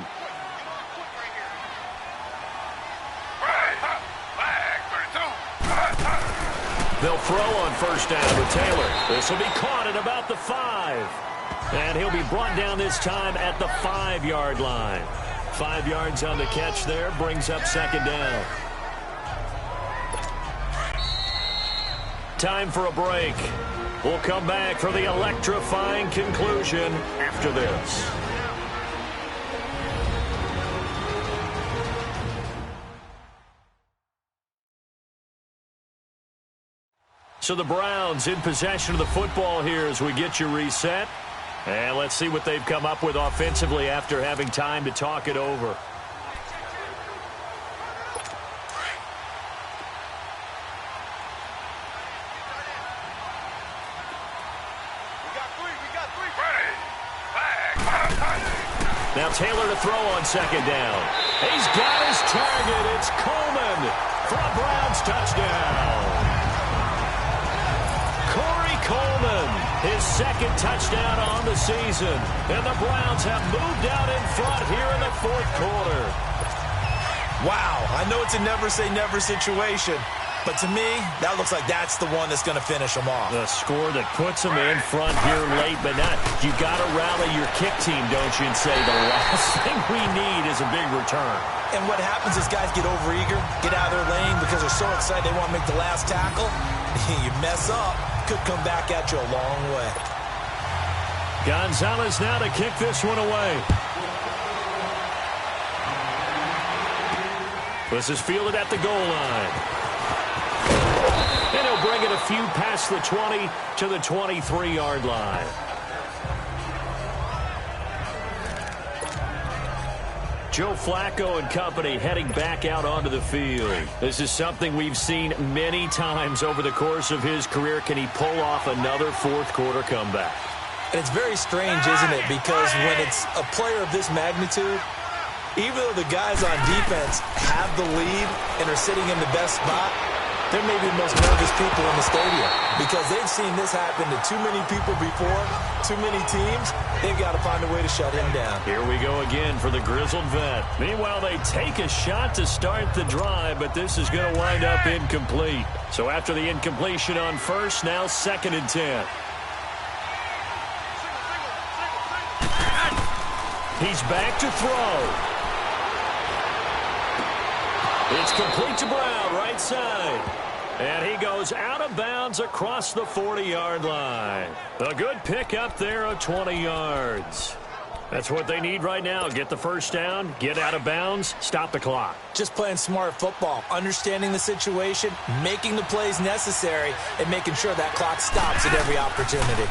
They'll throw on first down to Taylor. This will be caught at about the 5. And he'll be brought down this time at the 5-yard line. 5 yards on the catch there, brings up second down. Time for a break. We'll come back for the electrifying conclusion after this. So the Browns in possession of the football here as we get you reset. And let's see what they've come up with offensively after having time to talk it over. Now Taylor to throw on second down. He's got his target. It's Coleman for a Browns touchdown. Corey Coleman, his second touchdown on the season. And the Browns have moved out in front here in the fourth quarter. Wow, I know it's a never-say-never situation, but to me, that looks like that's the one that's going to finish them off. The score that puts them in front here late, but not. You got to rally your kick team, don't you, and say the last thing we need is a big return. And what happens is guys get overeager, get out of their lane because they're so excited they want to make the last tackle. You mess up, could come back at you a long way. Gonzalez now to kick this one away. This is fielded at the goal line. And he'll bring it a few past the 20 to the 23-yard line. Joe Flacco and company heading back out onto the field. This is something we've seen many times over the course of his career. Can he pull off another fourth quarter comeback? And it's very strange, isn't it? Because when it's a player of this magnitude, even though the guys on defense have the lead and are sitting in the best spot, they're maybe the most nervous people in the stadium because they've seen this happen to too many people before, too many teams. They've got to find a way to shut him down. Here we go again for the grizzled vet. Meanwhile, they take a shot to start the drive, but this is going to wind up incomplete. So after the incompletion on first, now 2nd and 10. He's back to throw. It's complete to Brown, right side. And he goes out of bounds across the 40-yard line. A good pickup there of 20 yards. That's what they need right now. Get the first down, get out of bounds, stop the clock. Just playing smart football, understanding the situation, making the plays necessary, and making sure that clock stops at every opportunity.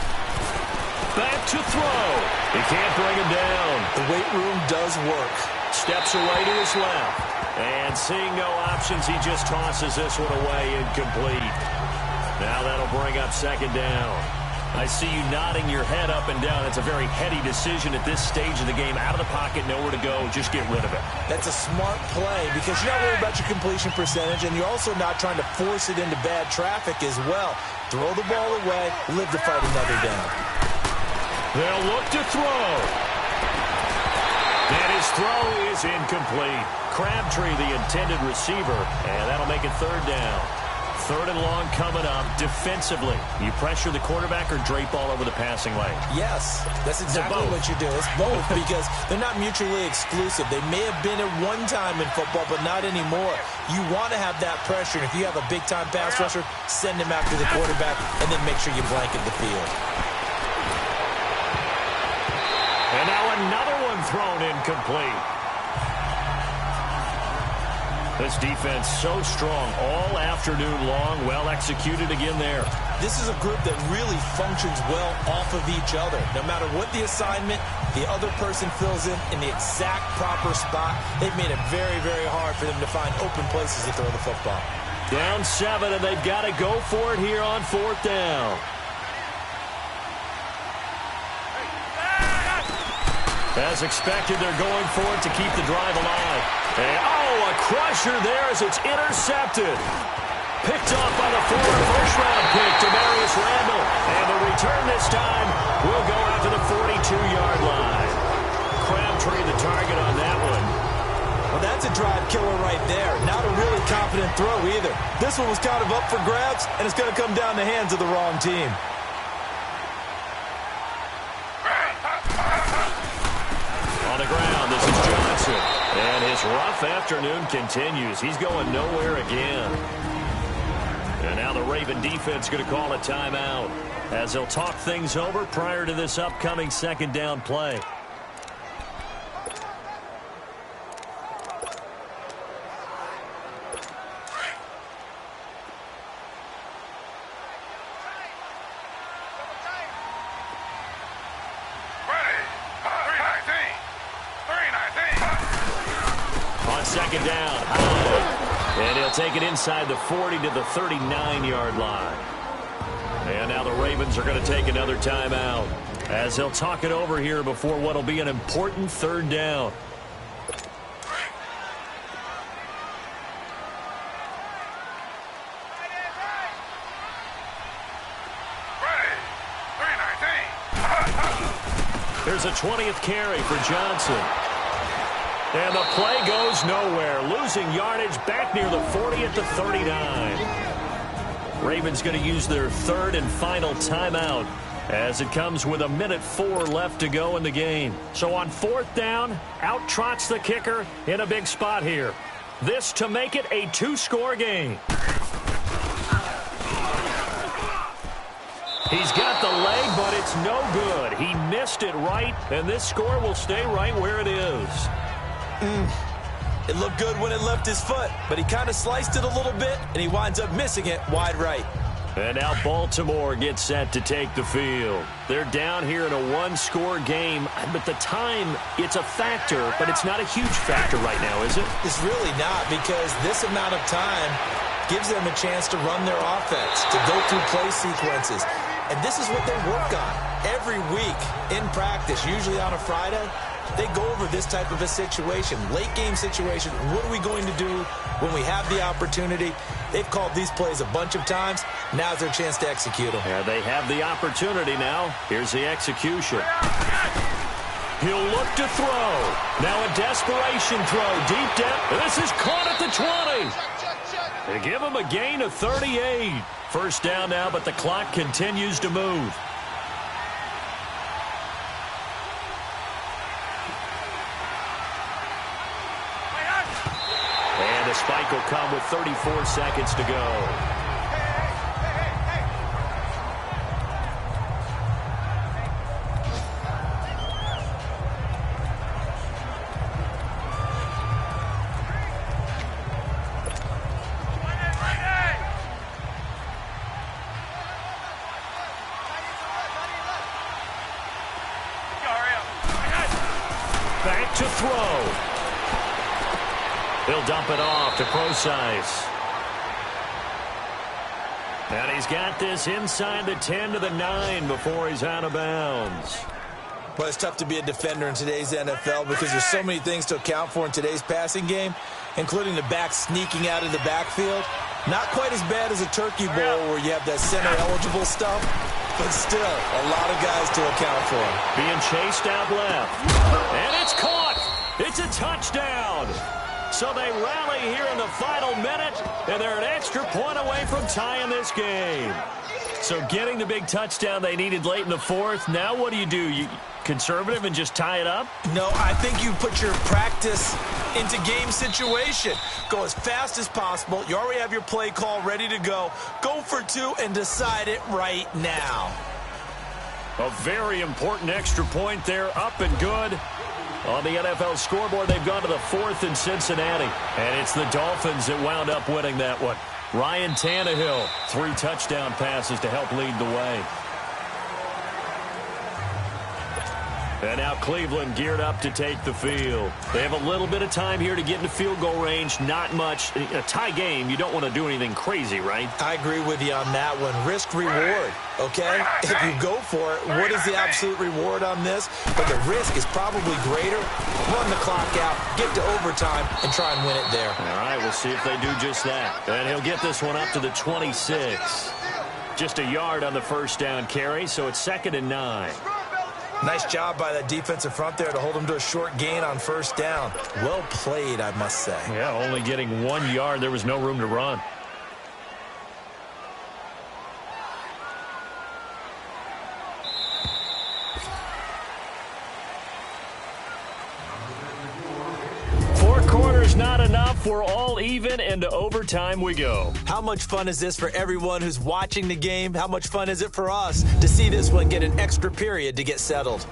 Back to throw. He can't bring him down. The weight room does work. Steps away to his left. And seeing no options, he just tosses this one away, incomplete. Now that'll bring up 2nd down. I see you nodding your head up and down. It's a very heady decision at this stage of the game. Out of the pocket, nowhere to go. Just get rid of it. That's a smart play because you're not worried about your completion percentage, and you're also not trying to force it into bad traffic as well. Throw the ball away, live to fight another down. They'll look to throw. And his throw is incomplete. Crabtree, the intended receiver, and that'll make it 3rd down. 3rd and long coming up. Defensively, you pressure the quarterback or drape all over the passing lane? Yes, that's exactly what you do. It's both because they're not mutually exclusive. They may have been at one time in football, but not anymore. You want to have that pressure, and if you have a big-time pass rusher, send him after the quarterback, and then make sure you blanket the field. And now another one thrown incomplete. This defense so strong all afternoon long. Well executed again there. This is a group that really functions well off of each other. No matter what the assignment, the other person fills in the exact proper spot. They've made it very, very hard for them to find open places to throw the football. Down 7, and they've got to go for it here on 4th down. As expected, they're going for it to keep the drive alive. And, a crusher there as it's intercepted. Picked off by the former first-round pick, Demarius Randall. And the return this time will go out to the 42-yard line. Crabtree the target on that one. Well, that's a drive killer right there. Not a really confident throw either. This one was kind of up for grabs, and it's going to come down the hands of the wrong team. On the ground, this is Johnson. And his rough afternoon continues. He's going nowhere again. And now the Raven defense going to call a timeout as they'll talk things over prior to this upcoming 2nd down play. Second down, and he'll take it inside the 40 to the 39-yard line. And now the Ravens are going to take another timeout. as they'll talk it over here before what will be an important third down. There's a 20th carry for Johnson. And the play goes nowhere. Losing yardage back near the 40 at the 39. Ravens going to use their third and final timeout as it comes with 1:04 left to go in the game. So on fourth down, out trots the kicker in a big spot here. This to make it a two-score game. He's got the leg, but it's no good. He missed it right, and this score will stay right where it is. It looked good when it left his foot, but he kind of sliced it a little bit, and he winds up missing it wide right. And now Baltimore gets set to take the field. They're down here in a one-score game, but the time, it's a factor, but it's not a huge factor right now, is it? It's really not, because this amount of time gives them a chance to run their offense, to go through play sequences. And this is what they work on every week in practice, usually on a Friday. They go over this type of a situation, late game situation. What are we going to do when we have the opportunity? They've called these plays a bunch of times. Now's their chance to execute them. Yeah, they have the opportunity now. Here's the execution. He'll look to throw. Now a desperation throw, deep depth. This is caught at the 20. They give him a gain of 38. First down now, but the clock continues to move. And a spike will come with 34 seconds to go. Back to throw. He'll dump it off to Procise. And he's got this inside the 10 to the 9 before he's out of bounds. Well, it's tough to be a defender in today's NFL because there's so many things to account for in today's passing game, including the back sneaking out of the backfield. Not quite as bad as a turkey bowl where you have that center-eligible stuff, but still a lot of guys to account for. Being chased out left. And it's caught. It's a touchdown. So they rally here in the final minute, and they're an extra point away from tying this game. So getting the big touchdown they needed late in the fourth. Now what do? You conservative and just tie it up? No, I think you put your practice into game situation. Go as fast as possible. You already have your play call ready to go. Go for two and decide it right now. A very important extra point there, up and good. On the NFL scoreboard, they've gone to the fourth in Cincinnati. And it's the Dolphins that wound up winning that one. Ryan Tannehill, 3 touchdown passes to help lead the way. And now Cleveland geared up to take the field. They have a little bit of time here to get into field goal range. Not much. A tie game, you don't want to do anything crazy, right? I agree with you on that one. Risk reward, okay? If you go for it, what is the absolute reward on this? But the risk is probably greater. Run the clock out, get to overtime, and try and win it there. All right, we'll see if they do just that. And he'll get this one up to the 26. Just a yard on the first down carry, so it's 2nd and 9. Nice job by that defensive front there to hold him to a short gain on first down. Well played, I must say. Yeah, only getting 1 yard. There was no room to run. Not enough. We're all even, and to overtime we go. How much fun is this for everyone who's watching the game? How much fun is it for us to see this one get an extra period to get settled?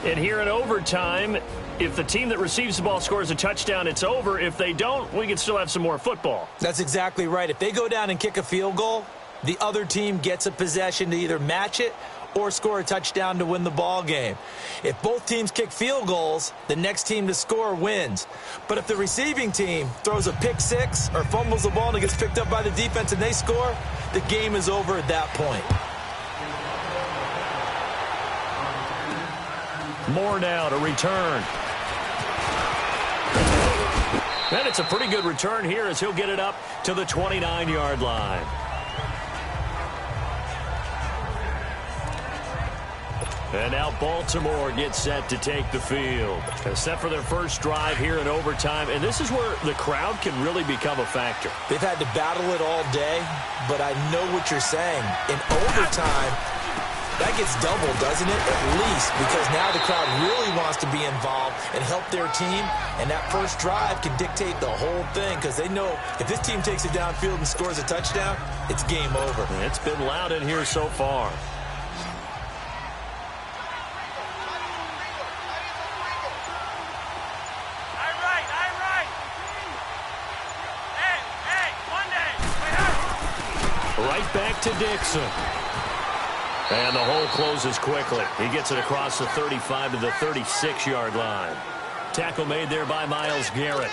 And here in overtime, if the team that receives the ball scores a touchdown, it's over. If they don't, we can still have some more football. That's exactly right. If they go down and kick a field goal, the other team gets a possession to either match it or score a touchdown to win the ball game. If both teams kick field goals, the next team to score wins. But if the receiving team throws a pick six or fumbles the ball and it gets picked up by the defense and they score, the game is over at that point. More now to return. And it's a pretty good return here as he'll get it up to the 29-yard line. And now Baltimore gets set to take the field. Set for their first drive here in overtime. And this is where the crowd can really become a factor. They've had to battle it all day, but I know what you're saying. In overtime, that gets doubled, doesn't it? At least, because now the crowd really wants to be involved and help their team. And that first drive can dictate the whole thing because they know if this team takes it downfield and scores a touchdown, it's game over. It's been loud in here so far. Right back to Dixon. And the hole closes quickly. He gets it across the 35 to the 36-yard line. Tackle made there by Myles Garrett.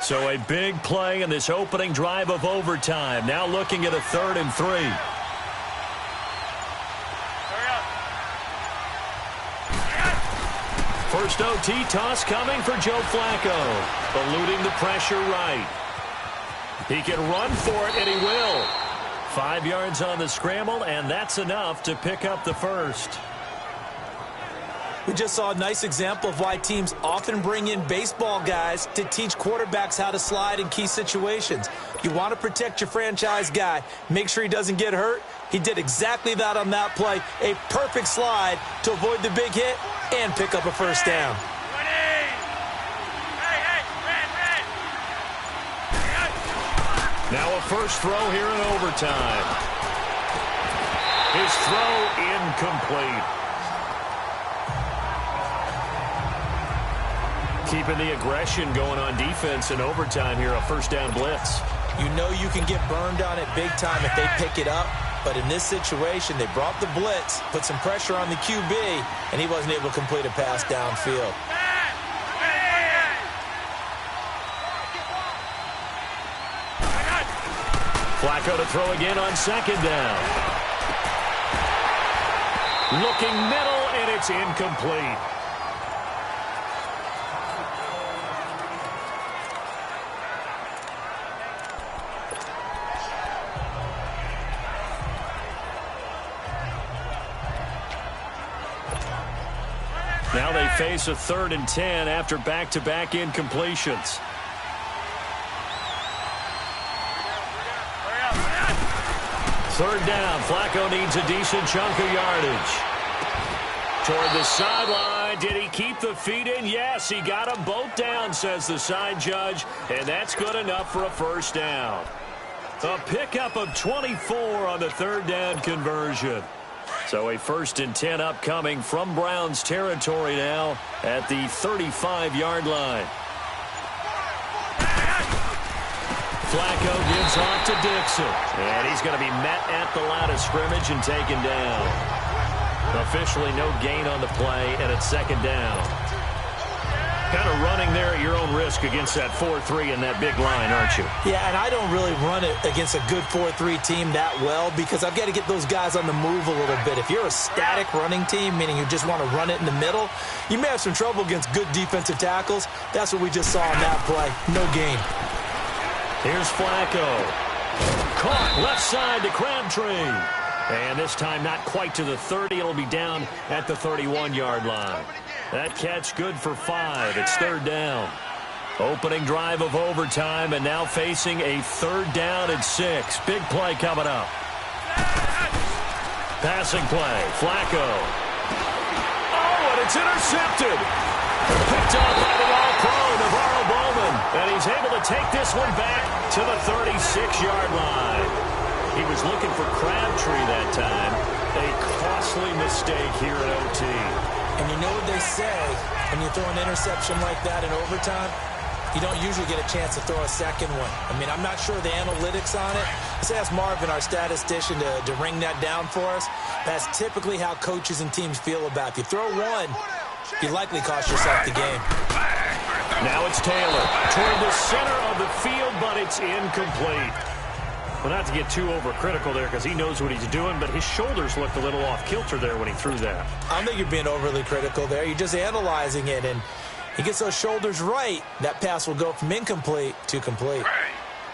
So a big play in this opening drive of overtime. Now looking at a 3rd and 3. First OT toss coming for Joe Flacco. Eluding the pressure right. He can run for it, and he will. 5 yards on the scramble, and that's enough to pick up the first. We just saw a nice example of why teams often bring in baseball guys to teach quarterbacks how to slide in key situations. You want to protect your franchise guy. Make sure he doesn't get hurt. He did exactly that on that play. A perfect slide to avoid the big hit and pick up a first down. Now a first throw here in overtime. His throw incomplete. Keeping the aggression going on defense in overtime here, a first down blitz. You know you can get burned on it big time if they pick it up. But in this situation, they brought the blitz, put some pressure on the QB, and he wasn't able to complete a pass downfield. Flacco to throw again on second down. Looking middle, and it's incomplete. Now they face a 3rd and 10 after back-to-back incompletions. Third down. Flacco needs a decent chunk of yardage. Toward the sideline. Did he keep the feet in? Yes, he got them both down, says the side judge. And that's good enough for a first down. A pickup of 24 on the 3rd down conversion. So a 1st and 10 upcoming from Browns territory now at the 35-yard line. Flacco gives off to Dixon. And he's going to be met at the line of scrimmage and taken down. Officially no gain on the play, and it's 2nd down. Kind of running there at your own risk against that 4-3 and that big line, aren't you? Yeah, and I don't really run it against a good 4-3 team that well because I've got to get those guys on the move a little bit. If you're a static running team, meaning you just want to run it in the middle, you may have some trouble against good defensive tackles. That's what we just saw on that play. No gain. Here's Flacco. Caught left side to Crabtree. And this time not quite to the 30. It'll be down at the 31-yard line. That catch good for 5. It's 3rd down. Opening drive of overtime and now facing a 3rd down and 6. Big play coming up. Passing play. Flacco. Oh, and it's intercepted. Picked off by the all-pro Navarro Bowman. And he's able to take this one back to the 36-yard line. He was looking for Crabtree that time. A costly mistake here at OT. And you know what they say when you throw an interception like that in overtime? you don't usually get a chance to throw a second one. I mean, I'm not sure the analytics on it. Let's ask Marvin, our statistician, to ring that down for us. That's typically how coaches and teams feel about it. If you throw one, you likely cost yourself the game. Now it's Taylor toward the center of the field, but it's incomplete. Well, not to get too overcritical there because he knows what he's doing, but his shoulders looked a little off kilter there when he threw that. I don't think you're being overly critical there. You're just analyzing it, and he gets those shoulders right. That pass will go from incomplete to complete.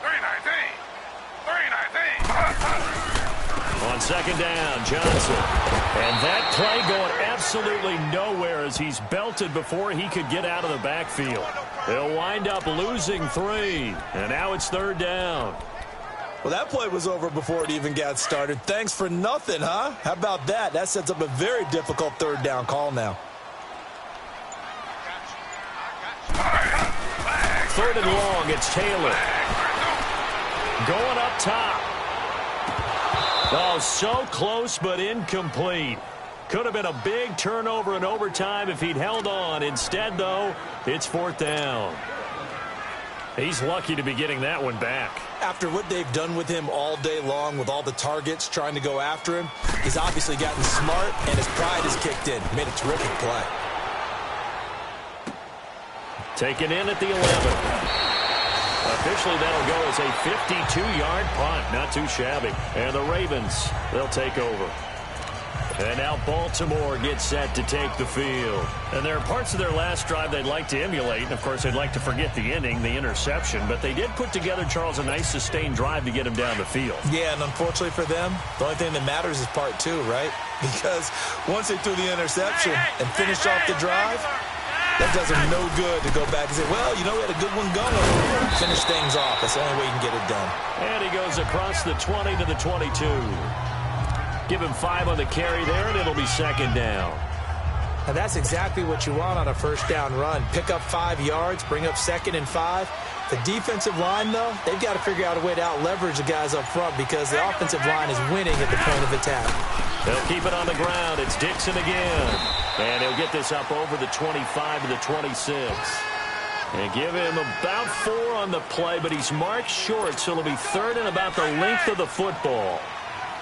319. On second down, Johnson. And that play going absolutely nowhere as he's belted before he could get out of the backfield. They'll wind up losing 3, and now it's third down. Well, that play was over before it even got started. Thanks for nothing, huh? How about that? That sets up a very difficult third down call now. Third and long, it's Taylor. Going up top. Oh, so close but incomplete. Could have been a big turnover in overtime if he'd held on. Instead, though, it's fourth down. He's lucky to be getting that one back. After what they've done with him all day long with all the targets trying to go after him, he's obviously gotten smart and his pride has kicked in. Made a terrific play. Taken in at the 11. Officially, that'll go as a 52-yard punt. Not too shabby. And the Ravens, they'll take over. And now Baltimore gets set to take the field. And there are parts of their last drive they'd like to emulate. And, of course, they'd like to forget the inning, the interception. But they did put together, Charles, a nice sustained drive to get him down the field. Yeah, and unfortunately for them, the only thing that matters is part 2, right? Because once they threw the interception and finished off the drive, that does them no good to go back and say, well, you know, we had a good one going. Finish things off. That's the only way you can get it done. And he goes across the 20 to the 22. Give him 5 on the carry there, and it'll be second down. And that's exactly what you want on a first down run. Pick up 5 yards, bring up second and 5. The defensive line, though, they've got to figure out a way to out-leverage the guys up front because the offensive line is winning at the point of attack. They'll keep it on the ground. It's Dixon again. And he'll get this up over the 25 to the 26. And give him about 4 on the play, but he's marked short, so it'll be third and about the length of the football.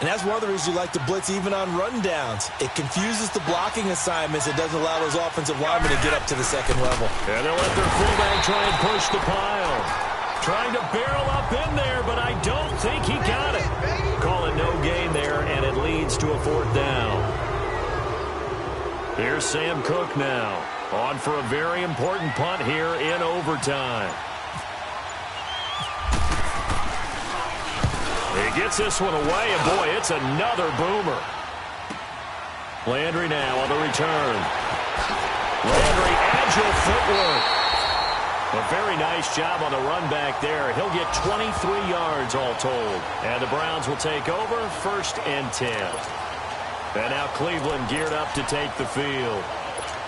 And that's one of the reasons you like to blitz even on rundowns. It confuses the blocking assignments. It doesn't allow those offensive linemen to get up to the second level. And they'll let their fullback try and push the pile. Trying to barrel up in there, but I don't think he got it. Call it no gain there, and it leads to a fourth down. Here's Sam Cook now, on for a very important punt here in overtime. He gets this one away, and boy, it's another boomer. Landry now on the return. Landry, agile footwork. A very nice job on the run back there. He'll get 23 yards all told. And the Browns will take over, first and 10. And now Cleveland geared up to take the field.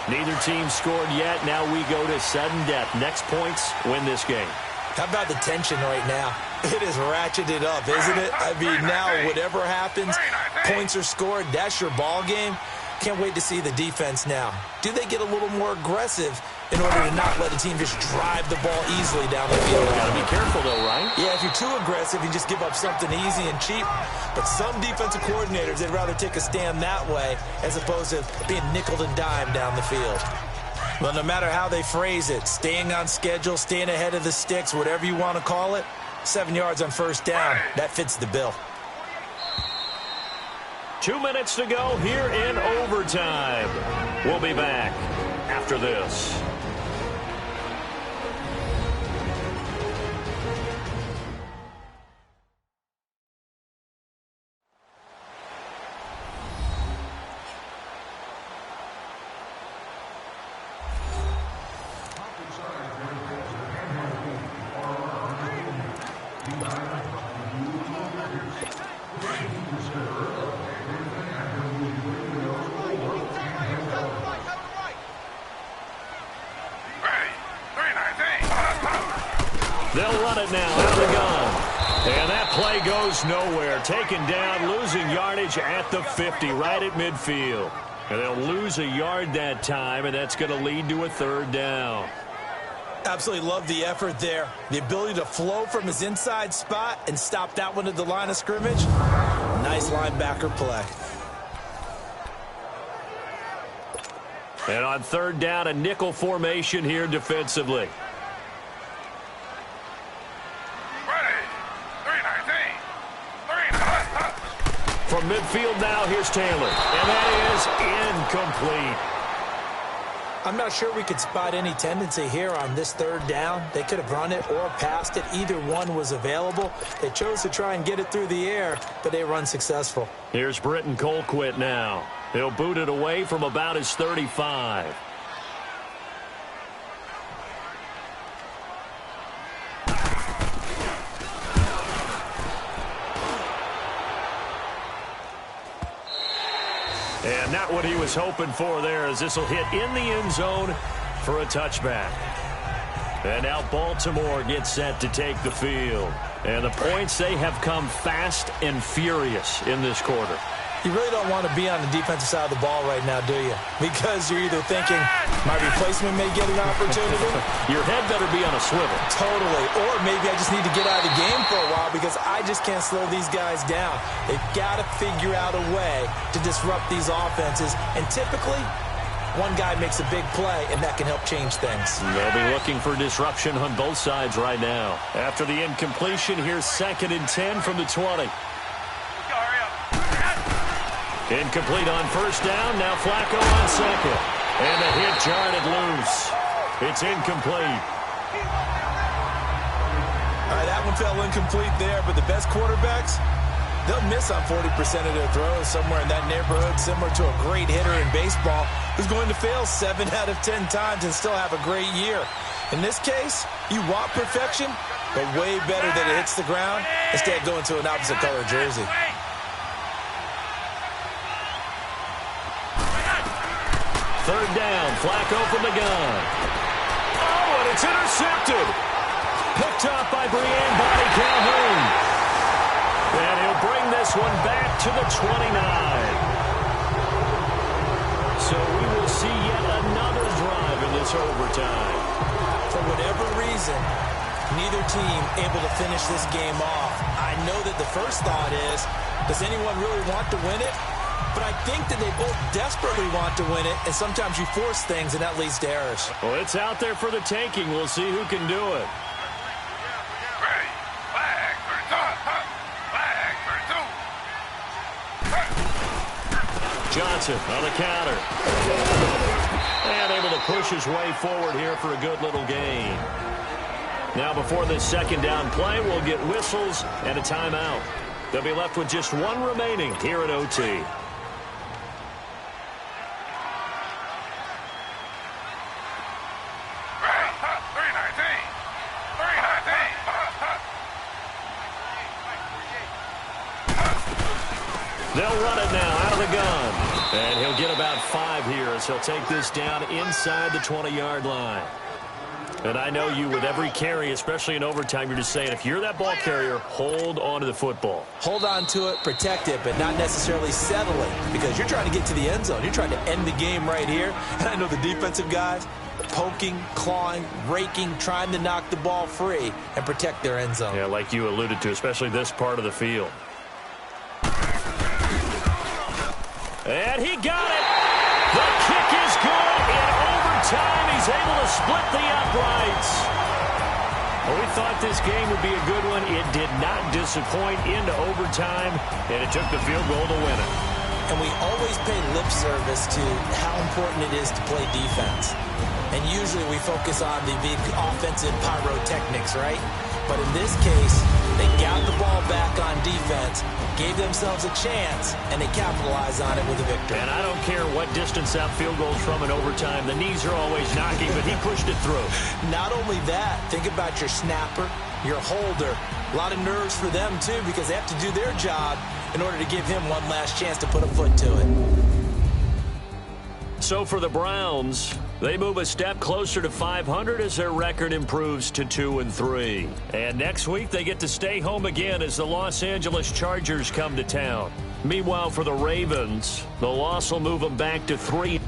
Neither team scored yet. Now we go to sudden death. Next points win this game. How about the tension right now? It is ratcheted up, isn't it? I mean, now whatever happens, points are scored, that's your ball game. Can't wait to see the defense now. Do they get a little more aggressive in order to not let a team just drive the ball easily down the field? Got to be careful, though, right? Yeah, if you're too aggressive, you just give up something easy and cheap. But some defensive coordinators, they'd rather take a stand that way as opposed to being nickeled and dimed down the field. Well, no matter how they phrase it, staying on schedule, staying ahead of the sticks, whatever you want to call it, 7 yards on first down, that fits the bill. 2 minutes to go here in overtime. We'll be back after this. They'll run it now out of the gun. And that play goes nowhere. Taken down, losing yardage at the 50, right at midfield. And they'll lose a yard that time, and that's going to lead to a third down. Absolutely love the effort there. The ability to flow from his inside spot and stop that one at the line of scrimmage. Nice linebacker play. And on third down, a nickel formation here defensively. Ready. 319. 319. From midfield now, here's Taylor. And that is incomplete. I'm not sure we could spot any tendency here on this third down. They could have run it or passed it. Either one was available. They chose to try and get it through the air, but they were unsuccessful. Here's Britton Colquitt now. He'll boot it away from about his 35. And not what he was hoping for there, as this will hit in the end zone for a touchback. And now Baltimore gets set to take the field. And the points, they have come fast and furious in this quarter. You really don't want to be on the defensive side of the ball right now, do you? Because you're either thinking, my replacement may get an opportunity. Your head better be on a swivel. Totally. Or maybe I just need to get out of the game for a while because I just can't slow these guys down. They've got to figure out a way to disrupt these offenses. And typically, one guy makes a big play, and that can help change things. They'll be looking for disruption on both sides right now. After the incompletion, here's 2nd and 10 from the 20. Incomplete on first down. Now Flacco on second. And the hit jarred it loose. It's incomplete. All right, that one fell incomplete there, but the best quarterbacks, they'll miss on 40% of their throws, somewhere in that neighborhood, similar to a great hitter in baseball who's going to fail 7 out of 10 times and still have a great year. In this case, you want perfection, but way better that it hits the ground instead of going to an opposite color jersey. Third down, Flacco from the gun. Oh, and it's intercepted. Picked up by Brian Body Calhoun. And he'll bring this one back to the 29. So we will see yet another drive in this overtime. For whatever reason, neither team able to finish this game off. I know that the first thought is, does anyone really want to win it? But I think that they both desperately want to win it, and sometimes you force things, and that leads to errors. Well, it's out there for the taking. We'll see who can do it. Ready. Flag for two. Flag for two. Johnson on the counter. And able to push his way forward here for a good little gain. Now before this second down play, we'll get whistles and a timeout. They'll be left with just one remaining here at OT. They'll run it now out of the gun. And he'll get about 5 here as he'll take this down inside the 20-yard line. And I know you, with every carry, especially in overtime, you're just saying, if you're that ball carrier, hold on to the football. Hold on to it, protect it, but not necessarily settle it, because you're trying to get to the end zone. You're trying to end the game right here. And I know the defensive guys, poking, clawing, raking, trying to knock the ball free and protect their end zone. Yeah, like you alluded to, especially this part of the field. And he got it. The kick is good. In overtime, he's able to split the uprights. Well, we thought this game would be a good one. It did not disappoint into overtime, and it took the field goal to win it. And we always pay lip service to how important it is to play defense. And usually we focus on the big offensive pyrotechnics, right? But in this case, they got the ball back on defense, gave themselves a chance, and they capitalized on it with a victory. And I don't care what distance that field goes from in overtime. The knees are always knocking, but he pushed it through. Not only that, think about your snapper, your holder. A lot of nerves for them, too, because they have to do their job in order to give him one last chance to put a foot to it. So for the Browns, they move a step closer to 500 as their record improves to 2-3. And next week, they get to stay home again as the Los Angeles Chargers come to town. Meanwhile, for the Ravens, the loss will move them back to 3.